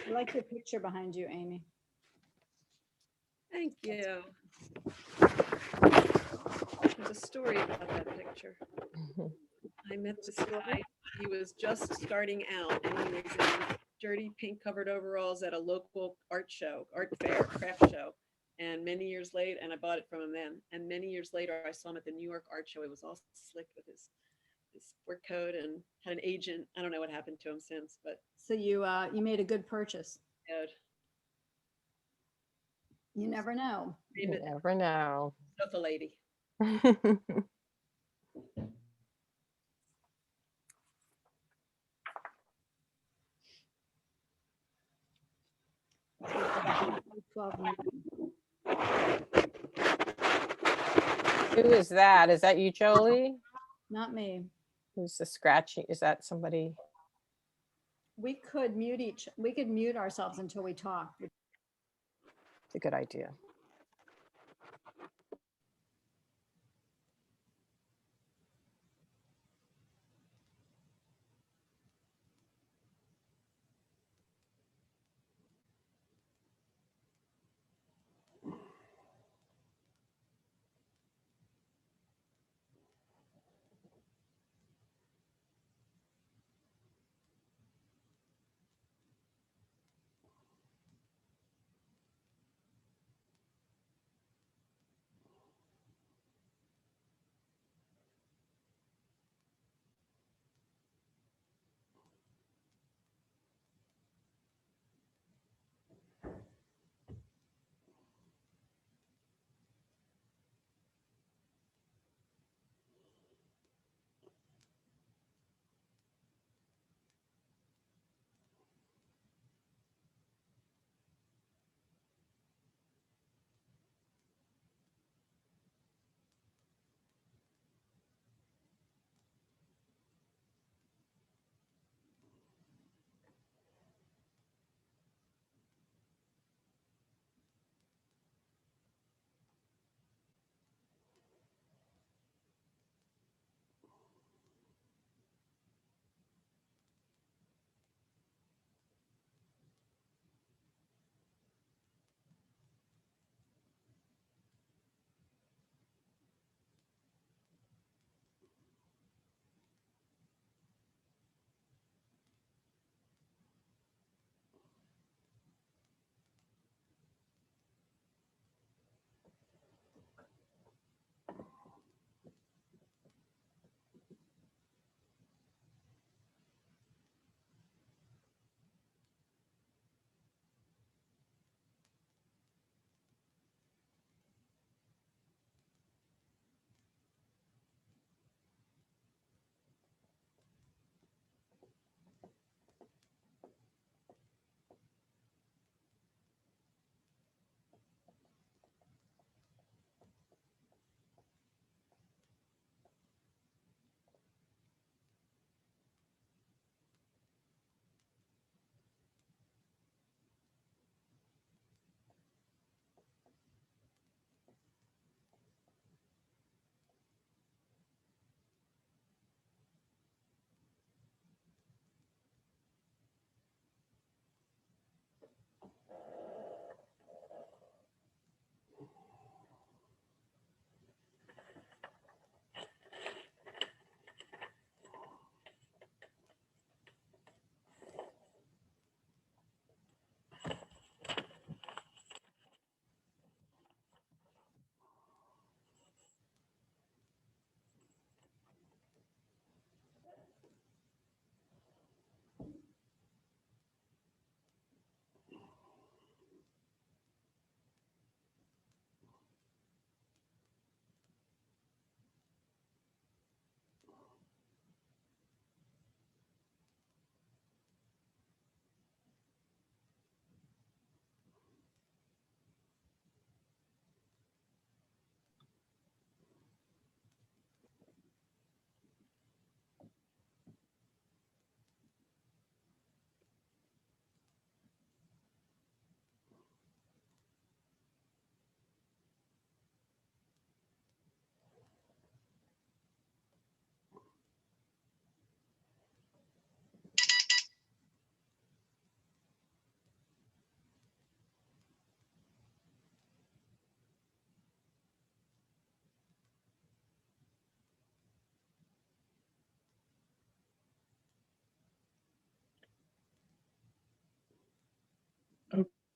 I like your picture behind you, Amy. Thank you. There's a story about that picture. I met this guy. He was just starting out, and he was in dirty pink covered overalls at a local art show, art fair, craft show. And many years later, and I bought it from him then. And many years later, I saw him at the New York Art Show. It was all slick with his sport coat and had an agent. I don't know what happened to him since, but So you made a good purchase. good. You never know. You never know. Sofa lady. Who is that? Is that you, Jolie? Not me. Who's the scratching? Is that somebody? We could mute ourselves until we talk. It's a good idea.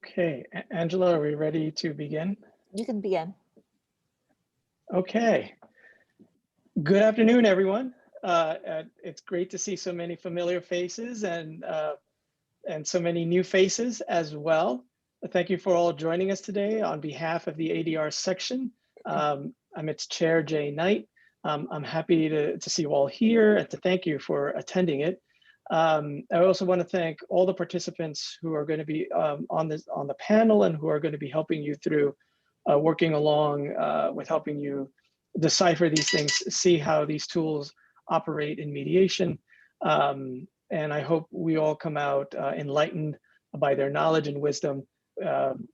Okay, Angela, are we ready to begin? You can begin. Okay. Good afternoon, everyone. It's great to see so many familiar faces and so many new faces as well. Thank you for all joining us today on behalf of the ADR section. I'm its chair, Jay Knight. I'm happy to see you all here and to thank you for attending it. I also want to thank all the participants who are going to be on the panel and who are going to be helping you through working along with helping you decipher these things, see how these tools operate in mediation. And I hope we all come out enlightened by their knowledge and wisdom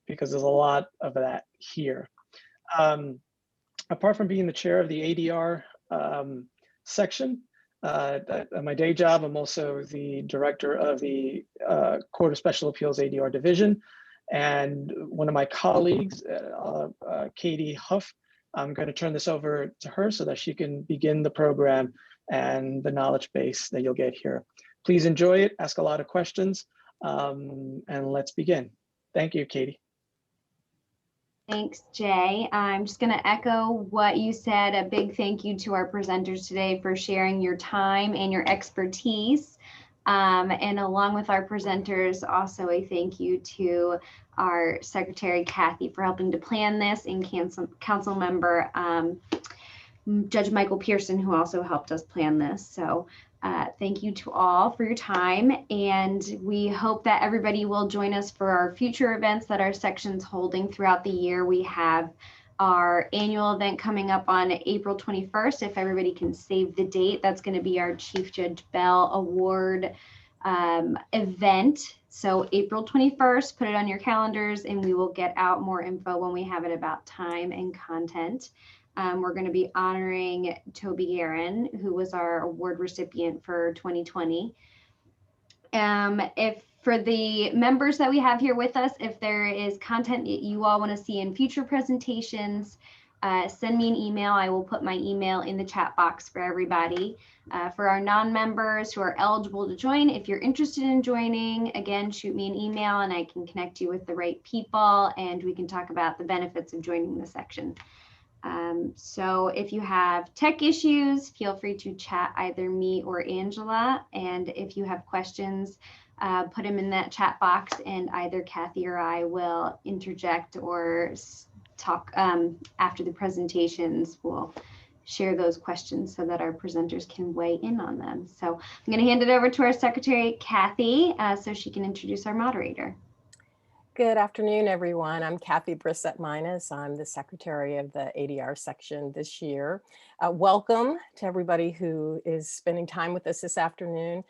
because there's a lot of that here. Apart from being the chair of the ADR section, my day job, I'm also the director of the Court of Special Appeals ADR division. And one of my colleagues, Katie Huff, I'm going to turn this over to her so that she can begin the program and the knowledge base that you'll get here. Please enjoy it, ask a lot of questions, and let's begin. Thank you, Katie. Thanks, Jay. I'm just going to echo what you said. A big thank you to our presenters today for sharing your time and your expertise. And along with our presenters, also a thank you to our Secretary, Kathy, for helping to plan this, and council member, Judge Michael Pearson, who also helped us plan this. So thank you to all for your time, and we hope that everybody will join us for our future events that our section's holding throughout the year. We have our annual event coming up on April 21st. If everybody can save the date, that's going to be our Chief Judge Bell Award event. So April 21st, put it on your calendars, and we will get out more info when we have it about time and content. We're going to be honoring Toby Guerin, who was our award recipient for 2020. If for the members that we have here with us, if there is content that you all want to see in future presentations, send me an email. I will put my email in the chat box for everybody. For our non-members who are eligible to join, if you're interested in joining, again, shoot me an email and I can connect you with the right people and we can talk about the benefits of joining the section. So if you have tech issues, feel free to chat either me or Angela. And if you have questions, put them in that chat box and either Kathy or I will interject or talk after the presentations. We'll share those questions so that our presenters can weigh in on them. So I'm going to hand it over to our secretary, Kathy, so she can introduce our moderator. Good afternoon, everyone. I'm Kathy Brissett-Minus. I'm the secretary of the ADR section this year. Welcome to everybody who is spending time with us this afternoon.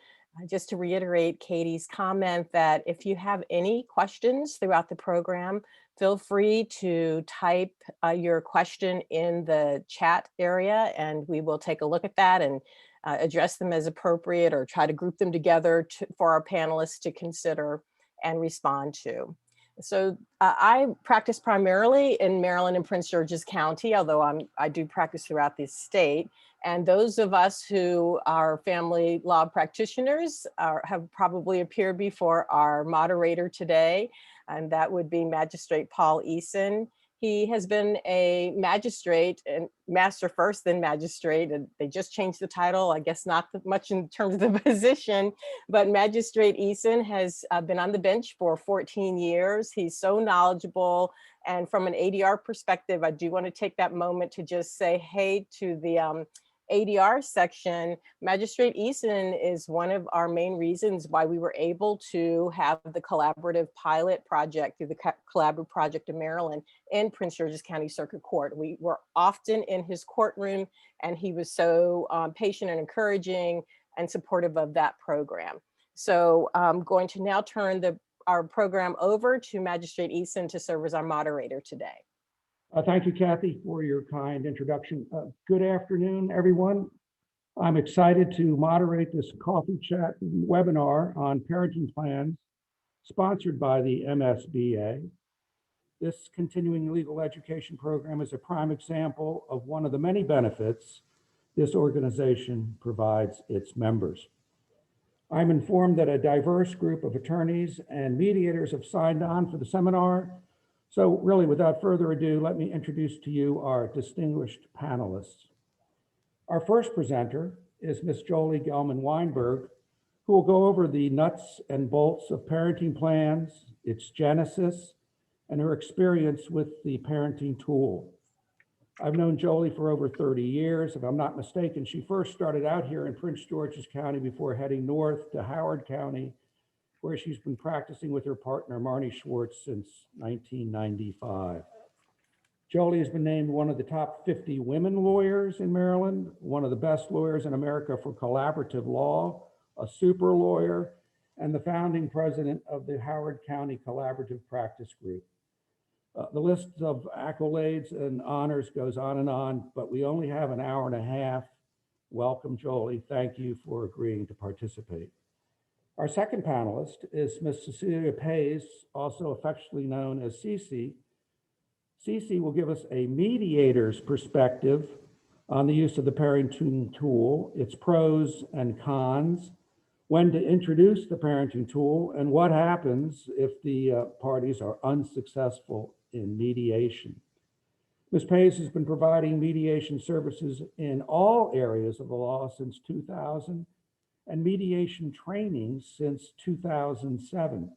Just to reiterate Katie's comment that if you have any questions throughout the program, feel free to type your question in the chat area and we will take a look at that and address them as appropriate or try to group them together for our panelists to consider and respond to. So I practice primarily in Maryland and Prince George's County, although I do practice throughout the state. And those of us who are family law practitioners have probably appeared before our moderator today, and that would be Magistrate Paul Eason. He has been a magistrate and master first, then magistrate, and they just changed the title, I guess not much in terms of the position, but Magistrate Eason has been on the bench for 14 years. He's so knowledgeable. And from an ADR perspective, I do want to take that moment to just say hey to the ADR section. Magistrate Eason is one of our main reasons why we were able to have the collaborative pilot project through the Collaborative Project of Maryland in Prince George's County Circuit Court. We were often in his courtroom and he was so patient and encouraging and supportive of that program. So I'm going to now turn our program over to Magistrate Eason to serve as our moderator today. Thank you, Kathy, for your kind introduction. Good afternoon, everyone. I'm excited to moderate this coffee chat webinar on parenting plans sponsored by the MSBA. This continuing legal education program is a prime example of one of the many benefits this organization provides its members. I'm informed that a diverse group of attorneys and mediators have signed on for the seminar. So really, without further ado, let me introduce to you our distinguished panelists. Our first presenter is Ms. Jolie Gelman-Weinberg, who will go over the nuts and bolts of parenting plans, its genesis, and her experience with the parenting tool. I've known Jolie for over 30 years. If I'm not mistaken, she first started out here in Prince George's County before heading north to Howard County, where she's been practicing with her partner, Marnie Schwartz, since 1995. Jolie has been named one of the top 50 women lawyers in Maryland, one of the best lawyers in America for collaborative law, a super lawyer, and the founding president of the Howard County Collaborative Practice Group. The list of accolades and honors goes on, but we only have an hour and a half. Welcome, Jolie. Thank you for agreeing to participate. Our second panelist is Ms. Cecilia Pays, also affectionately known as Cece. Cece will give us a mediator's perspective on the use of the parenting tool, its pros and cons, when to introduce the parenting tool, and what happens if the parties are unsuccessful in mediation. Ms. Pays has been providing mediation services in all areas of the law since 2000 and mediation trainings since 2007.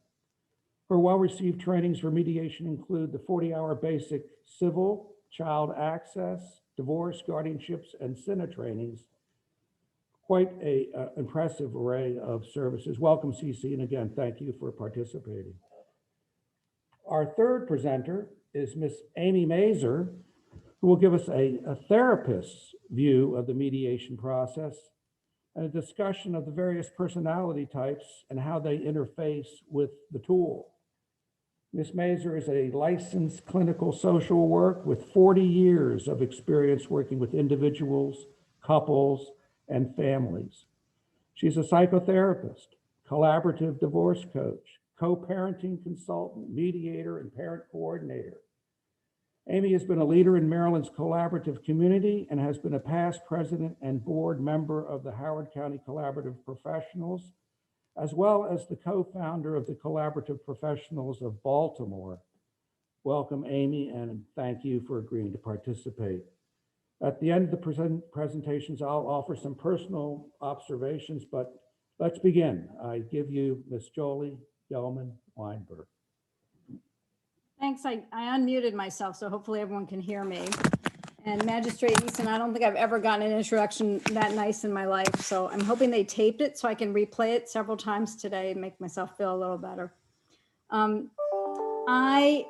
Her well-received trainings for mediation include the 40-hour basic civil, child access, divorce, guardianships, and SINA trainings. Quite an impressive array of services. Welcome, Cece, and again, thank you for participating. Our third presenter is Miss Amy Mazur, who will give us a therapist's view of the mediation process and a discussion of the various personality types and how they interface with the tool. Ms. Mazur is a licensed clinical social worker with 40 years of experience working with individuals, couples, and families. She's a psychotherapist, collaborative divorce coach, co-parenting consultant, mediator, and parent coordinator. Amy has been a leader in Maryland's collaborative community and has been a past president and board member of the Howard County Collaborative Professionals, as well as the co-founder of the Collaborative Professionals of Baltimore. Welcome, Amy, and thank you for agreeing to participate. At the end of the presentations, I'll offer some personal observations, but let's begin. I give you Ms. Jolie Gelman-Weinberg. Thanks. I unmuted myself, so hopefully everyone can hear me. And Magistrate Easton, I don't think I've ever gotten an introduction that nice in my life, so I'm hoping they taped it so I can replay it several times today and make myself feel a little better. I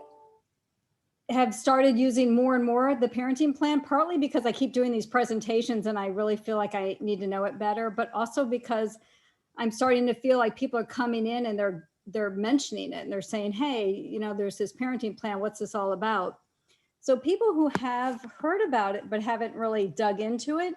have started using more and more the parenting plan, partly because I keep doing these presentations and I really feel like I need to know it better, but also because I'm starting to feel like people are coming in and they're mentioning it and they're saying, hey, you know, there's this parenting plan, what's this all about? So people who have heard about it but haven't really dug into it,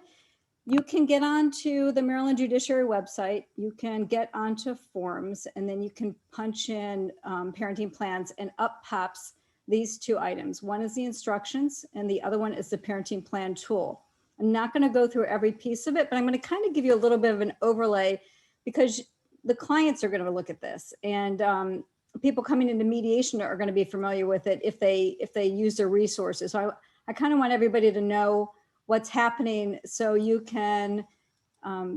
you can get onto the Maryland Judiciary website, you can get onto forms, and then you can punch in parenting plans and up pops these two items. One is the instructions and the other one is the parenting plan tool. I'm not going to go through every piece of it, but I'm going to kind of give you a little bit of an overlay because the clients are going to look at this, and people coming into mediation are going to be familiar with it if they use their resources. So I kind of want everybody to know what's happening so you can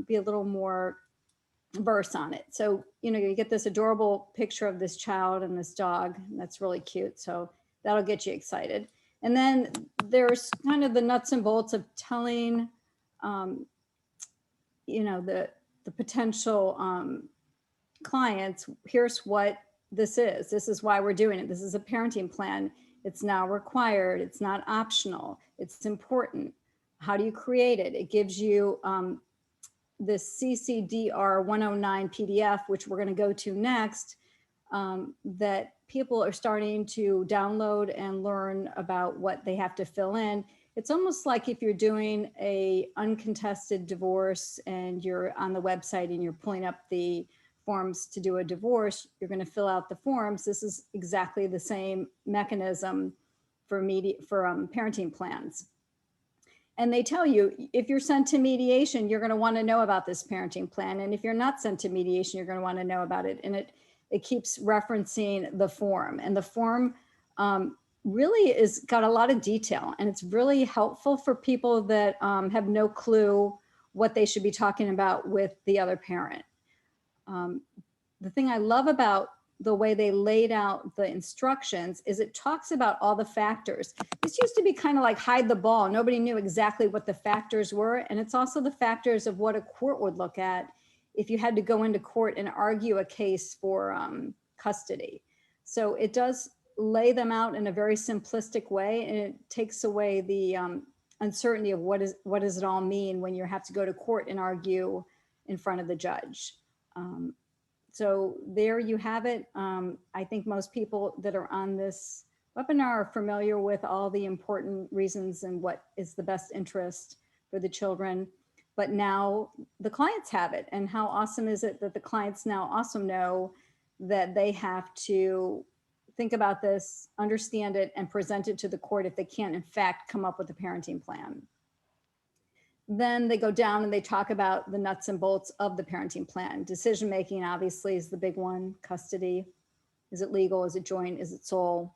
be a little more versed on it. So, you know, you get this adorable picture of this child and this dog, and that's really cute. So that'll get you excited. And then there's kind of the nuts and bolts of telling, you know, the potential clients, here's what this is. This is why we're doing it. This is a parenting plan. It's now required. It's not optional. It's important. How do you create it? It gives you this CCDR 109 PDF, which we're going to go to next, that people are starting to download and learn about what they have to fill in. It's almost like if you're doing a uncontested divorce and you're on the website and you're pulling up the forms to do a divorce, you're going to fill out the forms. This is exactly the same mechanism for parenting plans. And they tell you, if you're sent to mediation, you're going to want to know about this parenting plan. And if you're not sent to mediation, you're going to want to know about it. And it keeps referencing the form. And the form really is got a lot of detail. And it's really helpful for people that have no clue what they should be talking about with the other parent. The thing I love about the way they laid out the instructions is it talks about all the factors. This used to be kind of like hide the ball. Nobody knew exactly what the factors were. And it's also the factors of what a court would look at if you had to go into court and argue a case for custody. So it does lay them out in a very simplistic way, and it takes away the uncertainty of what does it all mean when you have to go to court and argue in front of the judge. So there you have it. I think most people that are on this webinar are familiar with all the important reasons and what is the best interest for the children. But now the clients have it. And how awesome is it that the clients now also know that they have to think about this, understand it, and present it to the court if they can't, in fact, come up with a parenting plan. Then they go down and they talk about the nuts and bolts of the parenting plan. Decision-making obviously is the big one. Custody, is it legal? Is it joint? Is it sole?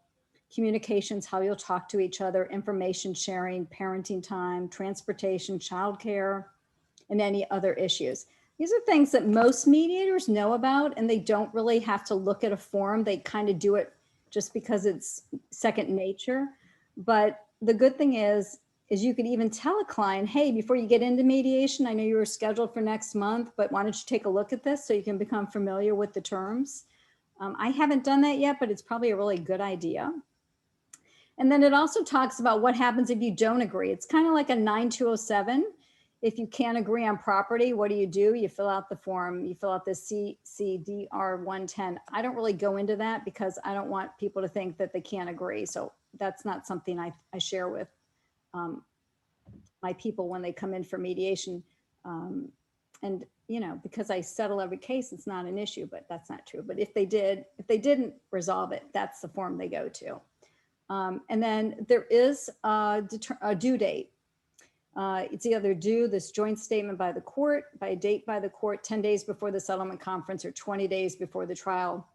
Communications, how you'll talk to each other, information sharing, parenting time, transportation, childcare, and any other issues. These are things that most mediators know about, and they don't really have to look at a form. They kind of do it just because it's second nature. But the good thing is you could even tell a client, hey, before you get into mediation, I know you were scheduled for next month, but why don't you take a look at this so you can become familiar with the terms? I haven't done that yet, but it's probably a really good idea. And then it also talks about what happens if you don't agree. It's kind of like a 9207. If you can't agree on property, what do? You fill out the form, you fill out the CCDR 110. I don't really go into that because I don't want people to think that they can't agree. So that's not something I share with my people when they come in for mediation. And you know, because I settle every case, it's not an issue, but that's not true. But if they didn't resolve it, that's the form they go to. And then there is a due date. It's either due this joint statement by the court, by a date by the court, 10 days before the settlement conference or 20 days before the trial.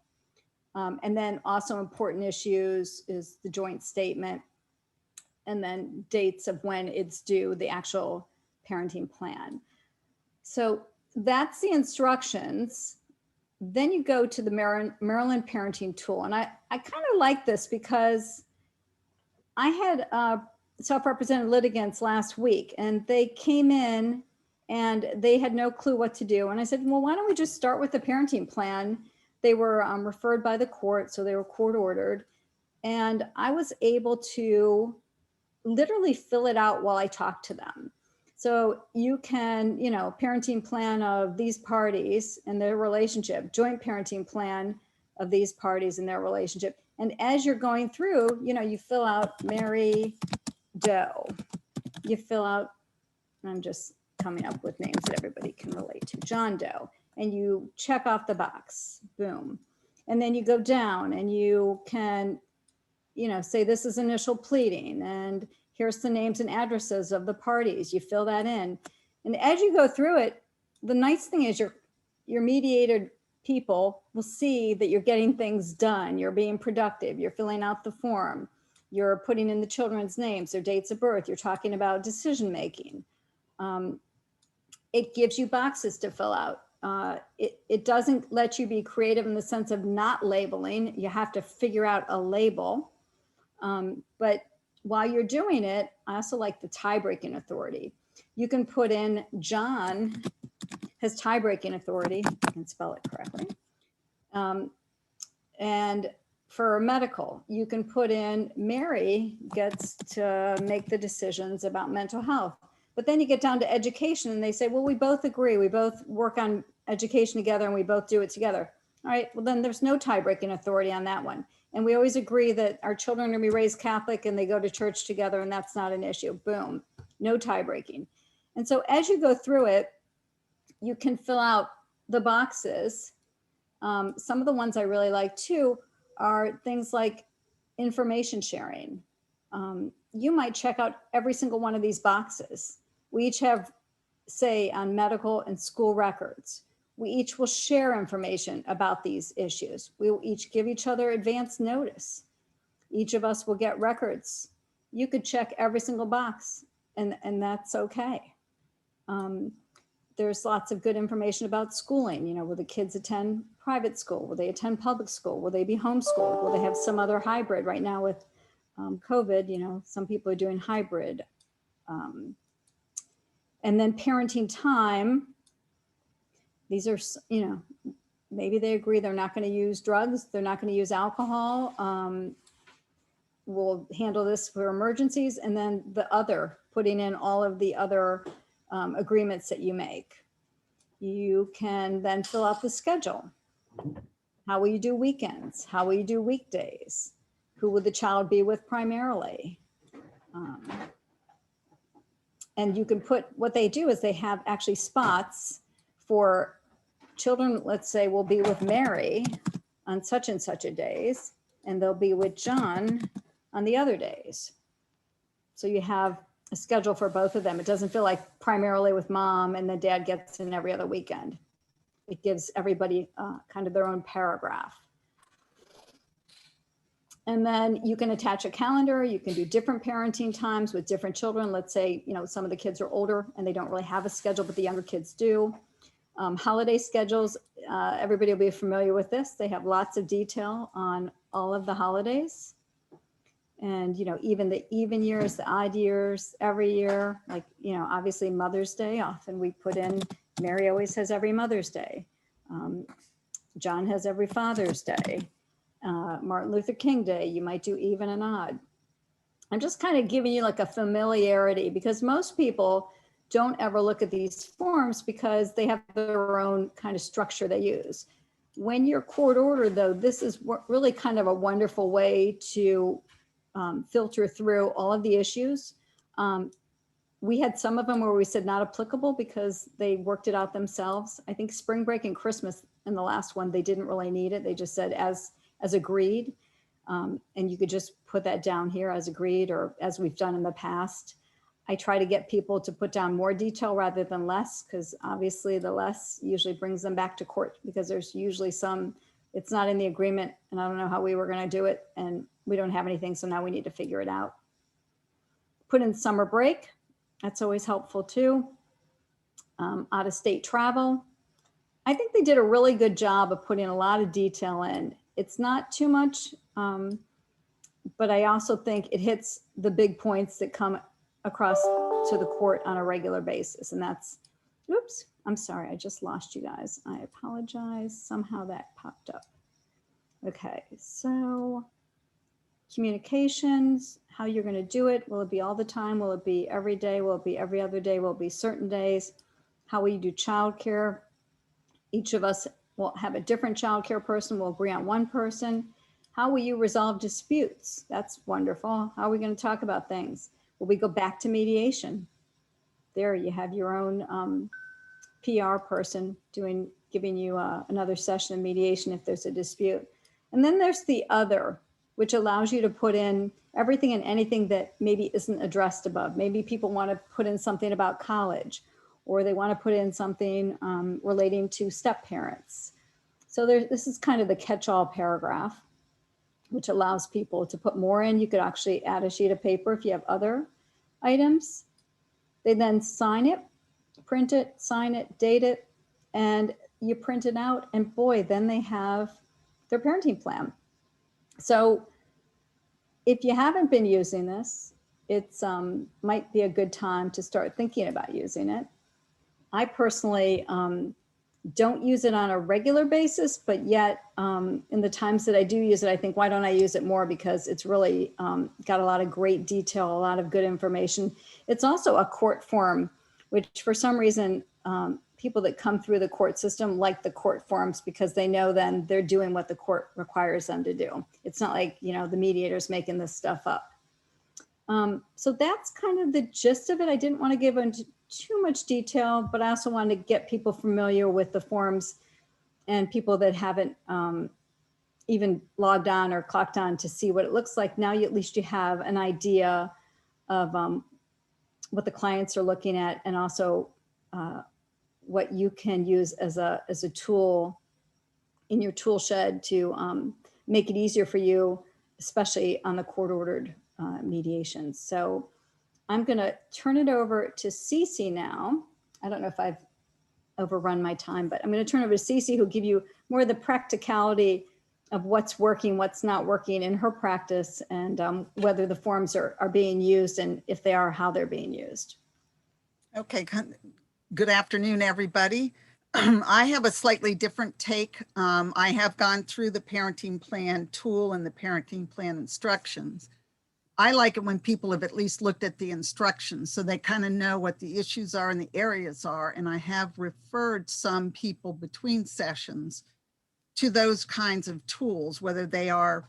And then also important issues is the joint statement, and then dates of when it's due, the actual parenting plan. So that's the instructions. Then you go to the Maryland Parenting Tool. And I kind of like this because I had self-represented litigants last week, and they came in and they had no clue what to do. And I said, well, why don't we just start with the parenting plan? They were referred by the court, so they were court ordered. And I was able to literally fill it out while I talked to them. So you can, you know, parenting plan of these parties and their relationship, joint parenting plan of these parties and their relationship. And as you're going through, you know, you fill out Mary Doe. You fill out, I'm just coming up with names that everybody can relate to, John Doe, and you check off the box, boom. And then you go down and you can, you know, say this is initial pleading and here's the names and addresses of the parties. You fill that in. And as you go through it, the nice thing is your mediated people will see that you're getting things done. You're being productive. You're filling out the form. You're putting in the children's names, their dates of birth. You're talking about decision-making. It gives you boxes to fill out. It doesn't let you be creative in the sense of not labeling. You have to figure out a label. But while you're doing it, I also like the tie-breaking authority. You can put in John has tie-breaking authority. I can spell it correctly. And for medical, you can put in Mary gets to make the decisions about mental health. But then you get down to education and they say, well, we both agree. We both work on education together and we both do it together. All right, well, then there's no tie-breaking authority on that one. And we always agree that our children are going to be raised Catholic and they go to church together and that's not an issue. Boom, no tie-breaking. And so as you go through it, you can fill out the boxes. Some of the ones I really like too are things like information sharing. you might check out every single one of these boxes. We each have say on medical and school records. We each will share information about these issues. We will each give each other advance notice. Each of us will get records. You could check every single box and that's okay. There's lots of good information about schooling. You know, will the kids attend private school? Will they attend public school? Will they be homeschooled? Will they have some other hybrid? Right now with COVID, you know, some people are doing hybrid. And then parenting time. These are, you know, maybe they agree they're not going to use drugs. They're not going to use alcohol. We'll handle this for emergencies. And then the other, putting in all of the other agreements that you make. You can then fill out the schedule. How will you do weekends? How will you do weekdays? Who will the child be with primarily? And you can put, what they do is they have actually spots for children, let's say, will be with Mary on such and such a days, and they'll be with John on the other days. So you have a schedule for both of them. It doesn't feel like primarily with mom and then dad gets in every other weekend. It gives everybody kind of their own paragraph. And then you can attach a calendar. You can do different parenting times with different children. Let's say, you know, some of the kids are older and they don't really have a schedule, but the younger kids do. Holiday schedules, everybody will be familiar with this. They have lots of detail on all of the holidays. And, you know, even the even years, the odd years, every year, like, you know, obviously Mother's Day, often we put in, Mary always has every Mother's Day. John has every Father's Day. Martin Luther King Day, you might do even and odd. I'm just kind of giving you like a familiarity because most people don't ever look at these forms because they have their own kind of structure they use. When you're court ordered though, this is really kind of a wonderful way to filter through all of the issues. We had some of them where we said not applicable because they worked it out themselves. I think spring break and Christmas in the last one, they didn't really need it. They just said as agreed. And you could just put that down here as agreed or as we've done in the past. I try to get people to put down more detail rather than less because obviously the less usually brings them back to court because there's usually some, it's not in the agreement and I don't know how we were going to do it and we don't have anything. So now we need to figure it out. Put in summer break. That's always helpful too. Out of state travel. I think they did a really good job of putting a lot of detail in. It's not too much, but I also think it hits the big points that come across to the court on a regular basis. And that's, oops, I'm sorry, I just lost you guys. I apologize. Somehow that popped up. Okay, so communications, how you're going to do it. Will it be all the time? Will it be every day? Will it be every other day? Will it be certain days? How will you do childcare? Each of us will have a different childcare person. We'll agree on one person. How will you resolve disputes? That's wonderful. How are we going to talk about things? Will we go back to mediation? There you have your own PR person giving you another session of mediation if there's a dispute. And then there's the other, which allows you to put in everything and anything that maybe isn't addressed above. Maybe people want to put in something about college, or they want to put in something relating to step parents. So this is kind of the catch-all paragraph, which allows people to put more in. You could actually add a sheet of paper if you have other items. They then sign it, print it, sign it, date it, and you print it out. And boy, then they have their parenting plan. So if you haven't been using this, it's might be a good time to start thinking about using it. I personally don't use it on a regular basis, but yet in the times that I do use it, I think, why don't I use it more? Because it's really got a lot of great detail, a lot of good information. It's also a court form, which for some reason, people that come through the court system like the court forms because they know then they're doing what the court requires them to do. It's not like, you know, the mediator's making this stuff up. So that's kind of the gist of it. I didn't want to give into too much detail, but I also wanted to get people familiar with the forms and people that haven't even logged on or clocked on to see what it looks like. Now at least you have an idea of what the clients are looking at, and also what you can use as a tool in your tool shed to make it easier for you, especially on the court-ordered mediations. So I'm going to turn it over to Cece now. I don't know if I've overrun my time, but I'm going to turn over to Cece, who'll give you more of the practicality of what's working, what's not working in her practice, and whether the forms are being used, and if they are, how they're being used. Okay, good afternoon, everybody. I have a slightly different take. I have gone through the parenting plan tool and the parenting plan instructions. I like it when people have at least looked at the instructions so they kind of know what the issues are and the areas are. And I have referred some people between sessions to those kinds of tools, whether they are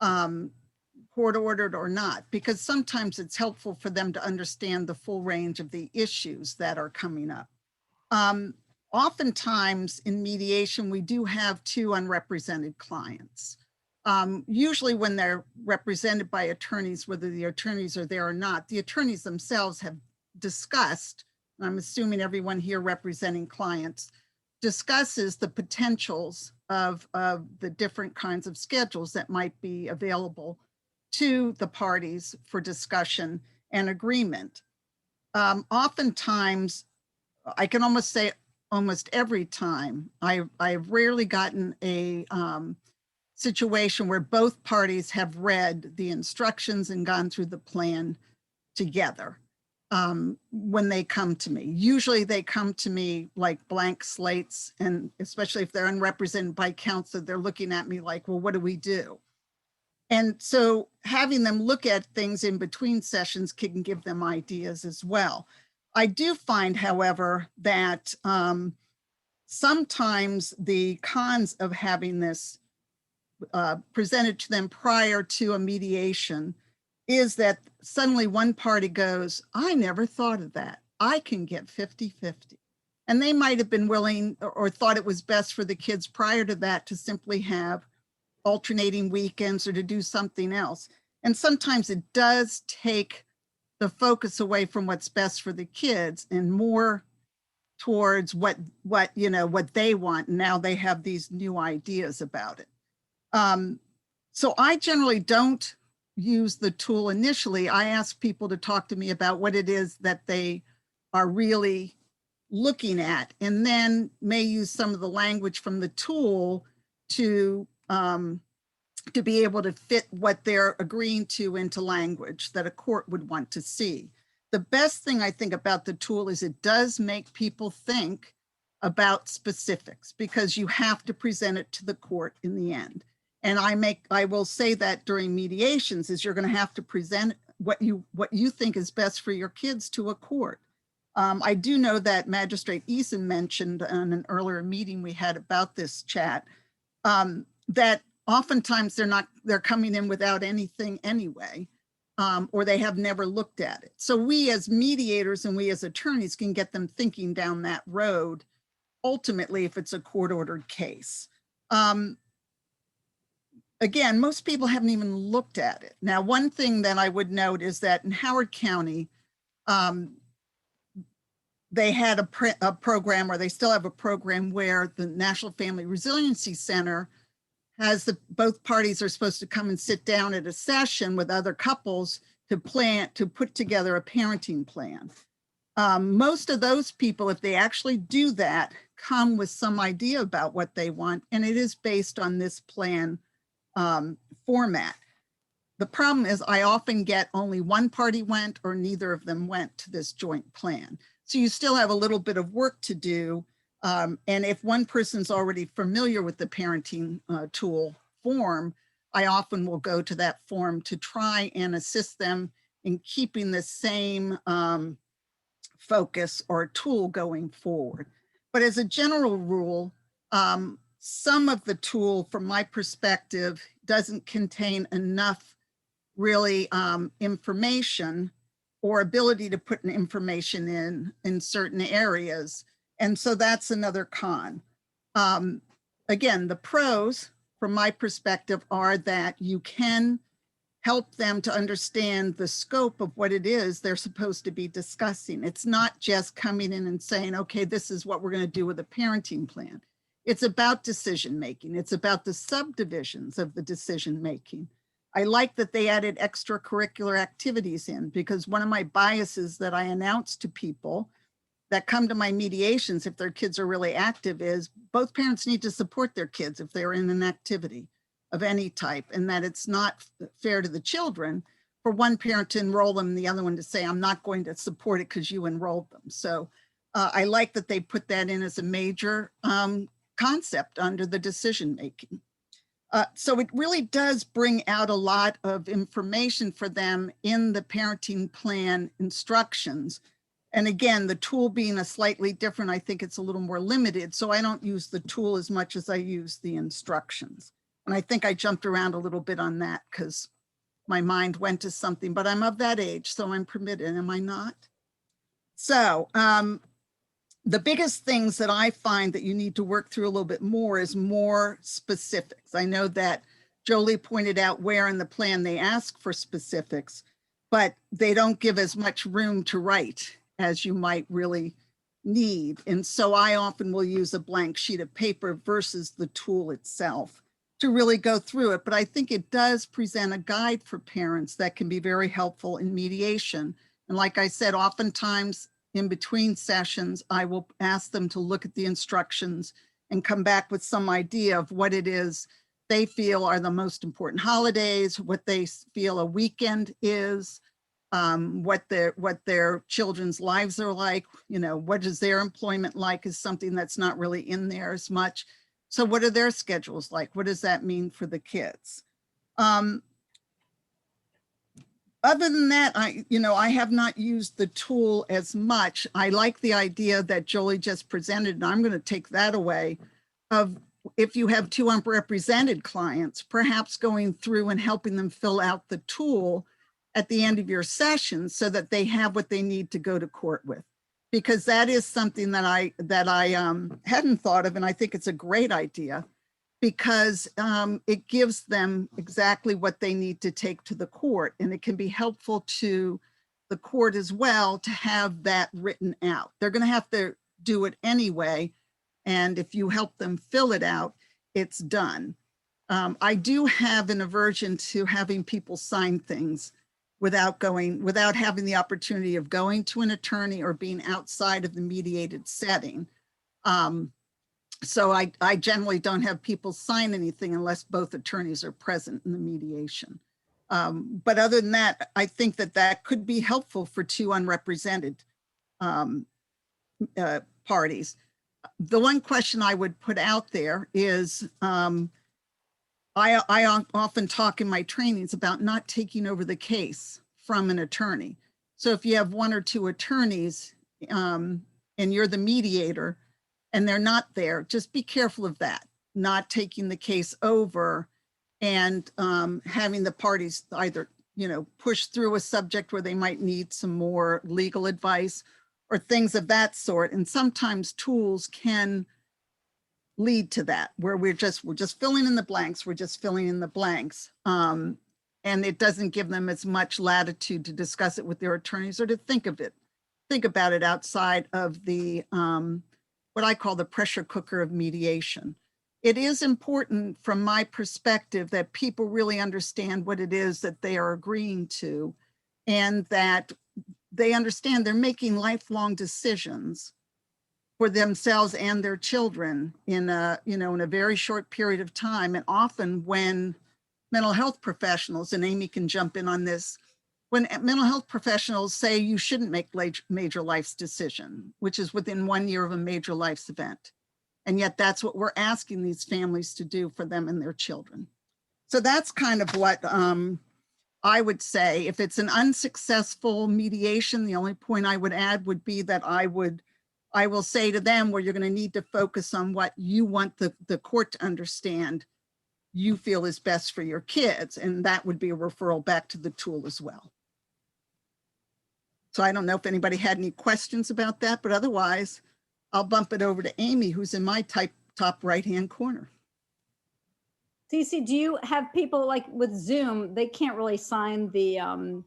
court ordered or not, because sometimes it's helpful for them to understand the full range of the issues that are coming up. Oftentimes in mediation, we do have two unrepresented clients. Usually when they're represented by attorneys, whether the attorneys are there or not, the attorneys themselves have discussed, and I'm assuming everyone here representing clients, discusses the potentials of the different kinds of schedules that might be available to the parties for discussion and agreement. Oftentimes, I can almost say almost every time, I've rarely gotten a situation where both parties have read the instructions and gone through the plan together when they come to me. Usually they come to me like blank slates, and especially if they're unrepresented by counsel, they're looking at me like, well, what do we do? And so having them look at things in between sessions can give them ideas as well. I do find, however, that sometimes the cons of having this presented to them prior to a mediation is that suddenly one party goes, I never thought of that. I can get 50-50. And they might have been willing or thought it was best for the kids prior to that to simply have alternating weekends or to do something else. And sometimes it does take the focus away from what's best for the kids and more towards what they want. And now they have these new ideas about it. So I generally don't use the tool initially. I ask people to talk to me about what it is that they are really looking at, and then may use some of the language from the tool to be able to fit what they're agreeing to into language that a court would want to see. The best thing I think about the tool is it does make people think about specifics, because you have to present it to the court in the end. And I will say that during mediations is you're going to have to present what you think is best for your kids to a court. I do know that Magistrate Eason mentioned in an earlier meeting we had about this chat, that oftentimes they're coming in without anything anyway, or they have never looked at it. So we as mediators and we as attorneys can get them thinking down that road, ultimately, if it's a court-ordered case. Again, most people haven't even looked at it. Now, one thing that I would note is that in Howard County, they had a program, or they still have a program, where the National Family Resiliency Center has both parties are supposed to come and sit down at a session with other couples to put together a parenting plan. Most of those people, if they actually do that, come with some idea about what they want, and it is based on this plan format. The problem is I often get only one party went or neither of them went to this joint plan. So you still have a little bit of work to do. And if one person's already familiar with the parenting tool form, I often will go to that form to try and assist them in keeping the same focus or tool going forward. But as a general rule, some of the tool, from my perspective, doesn't contain enough really information or ability to put an information in certain areas. And so that's another con. Again, the pros, from my perspective, are that you can help them to understand the scope of what it is they're supposed to be discussing. It's not just coming in and saying, okay, this is what we're going to do with a parenting plan. It's about decision making. It's about the subdivisions of the decision making. I like that they added extracurricular activities in, because one of my biases that I announce to people that come to my mediations, if their kids are really active, is both parents need to support their kids if they're in an activity of any type, and that it's not fair to the children for one parent to enroll them and the other one to say, I'm not going to support it because you enrolled them. So I like that they put that in as a major concept under the decision making. So it really does bring out a lot of information for them in the parenting plan instructions. And again, the tool being a slightly different, I think it's a little more limited. So I don't use the tool as much as I use the instructions. And I think I jumped around a little bit on that because my mind went to something, but I'm of that age, so I'm permitted, am I not? So the biggest things that I find that you need to work through a little bit more is more specifics. I know that Jolie pointed out where in the plan they ask for specifics, but they don't give as much room to write as you might really need. And so I often will use a blank sheet of paper versus the tool itself to really go through it. But I think it does present a guide for parents that can be very helpful in mediation. And like I said, oftentimes in between sessions, I will ask them to look at the instructions and come back with some idea of what it is they feel are the most important holidays, what they feel a weekend is, what their children's lives are like, you know, what is their employment like is something that's not really in there as much. So what are their schedules like? What does that mean for the kids? Other than that, I have not used the tool as much. I like the idea that Jolie just presented, and I'm going to take that away, of if you have two unrepresented clients, perhaps going through and helping them fill out the tool at the end of your session so that they have what they need to go to court with. Because that is something that I hadn't thought of, and I think it's a great idea, because it gives them exactly what they need to take to the court. And it can be helpful to the court as well to have that written out. They're going to have to do it anyway. And if you help them fill it out, it's done. I do have an aversion to having people sign things without having the opportunity of going to an attorney or being outside of the mediated setting. So I generally don't have people sign anything unless both attorneys are present in the mediation. But other than that, I think that could be helpful for two unrepresented parties. The one question I would put out there is, I often talk in my trainings about not taking over the case from an attorney. So if you have one or two attorneys and you're the mediator, and they're not there, just be careful of that, not taking the case over and having the parties either, push through a subject where they might need some more legal advice or things of that sort. And sometimes tools can lead to that, where we're just filling in the blanks. We're just filling in the blanks. And it doesn't give them as much latitude to discuss it with their attorneys or to think about it outside of the, what I call the pressure cooker of mediation. It is important from my perspective that people really understand what it is that they are agreeing to, and that they understand they're making lifelong decisions for themselves and their children in a very short period of time. And often when mental health professionals, and Amy can jump in on this, when mental health professionals say you shouldn't make major life's decision, which is within 1 year of a major life's event. And yet that's what we're asking these families to do for them and their children. So that's kind of what I would say. If it's an unsuccessful mediation, the only point I would add would be that I will say to them, where you're going to need to focus on what you want the court to understand you feel is best for your kids. And that would be a referral back to the tool as well. So I don't know if anybody had any questions about that, but otherwise I'll bump it over to Amy, who's in my top right-hand corner. Cece, do you have people like with Zoom, they can't really sign the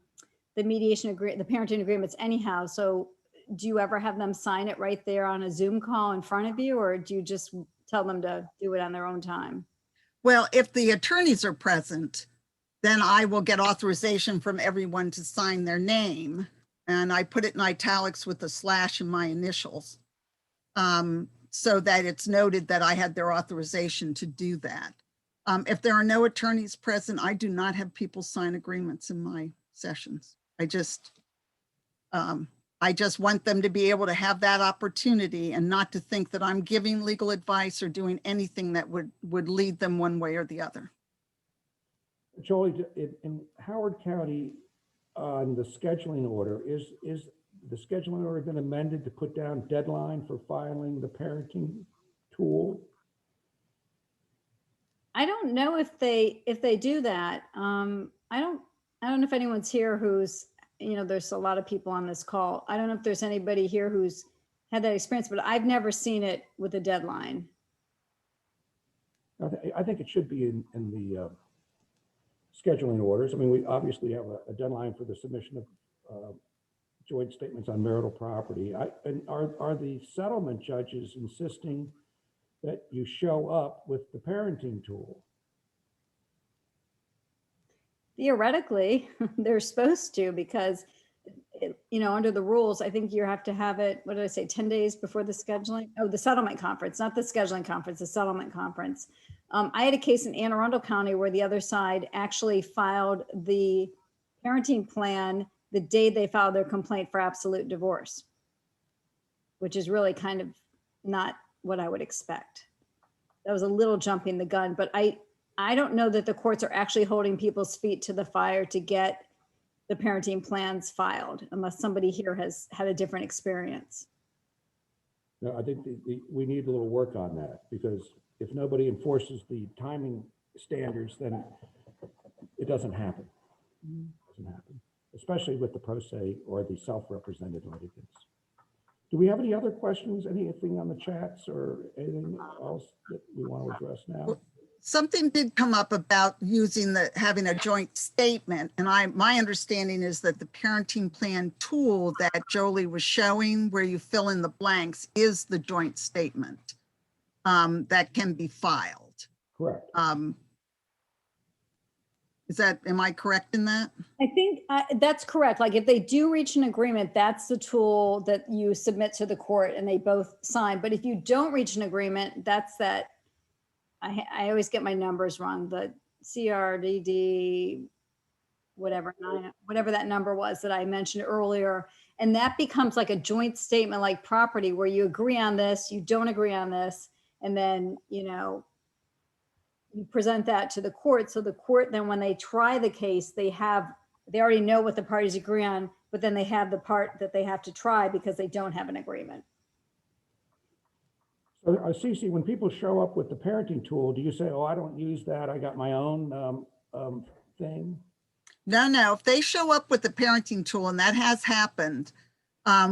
mediation agree, the parenting agreements anyhow. So do you ever have them sign it right there on a Zoom call in front of you, or do you just tell them to do it on their own time? Well, if the attorneys are present, then I will get authorization from everyone to sign their name. And I put it in italics with a slash in my initials, so that it's noted that I had their authorization to do that. If there are no attorneys present, I do not have people sign agreements in my sessions. I just want them to be able to have that opportunity and not to think that I'm giving legal advice or doing anything that would lead them one way or the other. Jolie, in Howard County, on the scheduling order, is the scheduling order been amended to put down deadline for filing the parenting tool? I don't know if they do that. I don't know if anyone's here who's, there's a lot of people on this call. I don't know if there's anybody here who's had that experience, but I've never seen it with a deadline. I think it should be in the scheduling orders. I mean, we obviously have a deadline for the submission of joint statements on marital property. And are the settlement judges insisting that you show up with the parenting tool? Theoretically, they're supposed to, because under the rules, I think you have to have it, what did I say, 10 days before the scheduling? Oh, the settlement conference, not the scheduling conference, the settlement conference. I had a case in Anne Arundel County where the other side actually filed the parenting plan the day they filed their complaint for absolute divorce, which is really kind of not what I would expect. That was a little jumping the gun, but I don't know that the courts are actually holding people's feet to the fire to get the parenting plans filed, unless somebody here has had a different experience. No, I think we need a little work on that, because if nobody enforces the timing standards, then it doesn't happen. It doesn't happen, especially with the pro se or the self-represented litigants. Do we have any other questions, anything on the chats or anything else that we want to address now? Something did come up about having a joint statement. And my understanding is that the parenting plan tool that Jolie was showing, where you fill in the blanks, is the joint statement that can be filed. Correct. Am I correct in that? I think that's correct. Like if they do reach an agreement, that's the tool that you submit to the court and they both sign. But if you don't reach an agreement, that's that. I always get my numbers wrong, the CRDD, whatever that number was that I mentioned earlier. And that becomes like a joint statement, like property, where you agree on this, you don't agree on this. And then, you present that to the court. So the court, then when they try the case, they already know what the parties agree on, but then they have the part that they have to try because they don't have an agreement. So, Cece, when people show up with the parenting tool, do you say, oh, I don't use that, I got my own thing? No. If they show up with the parenting tool, and that has happened,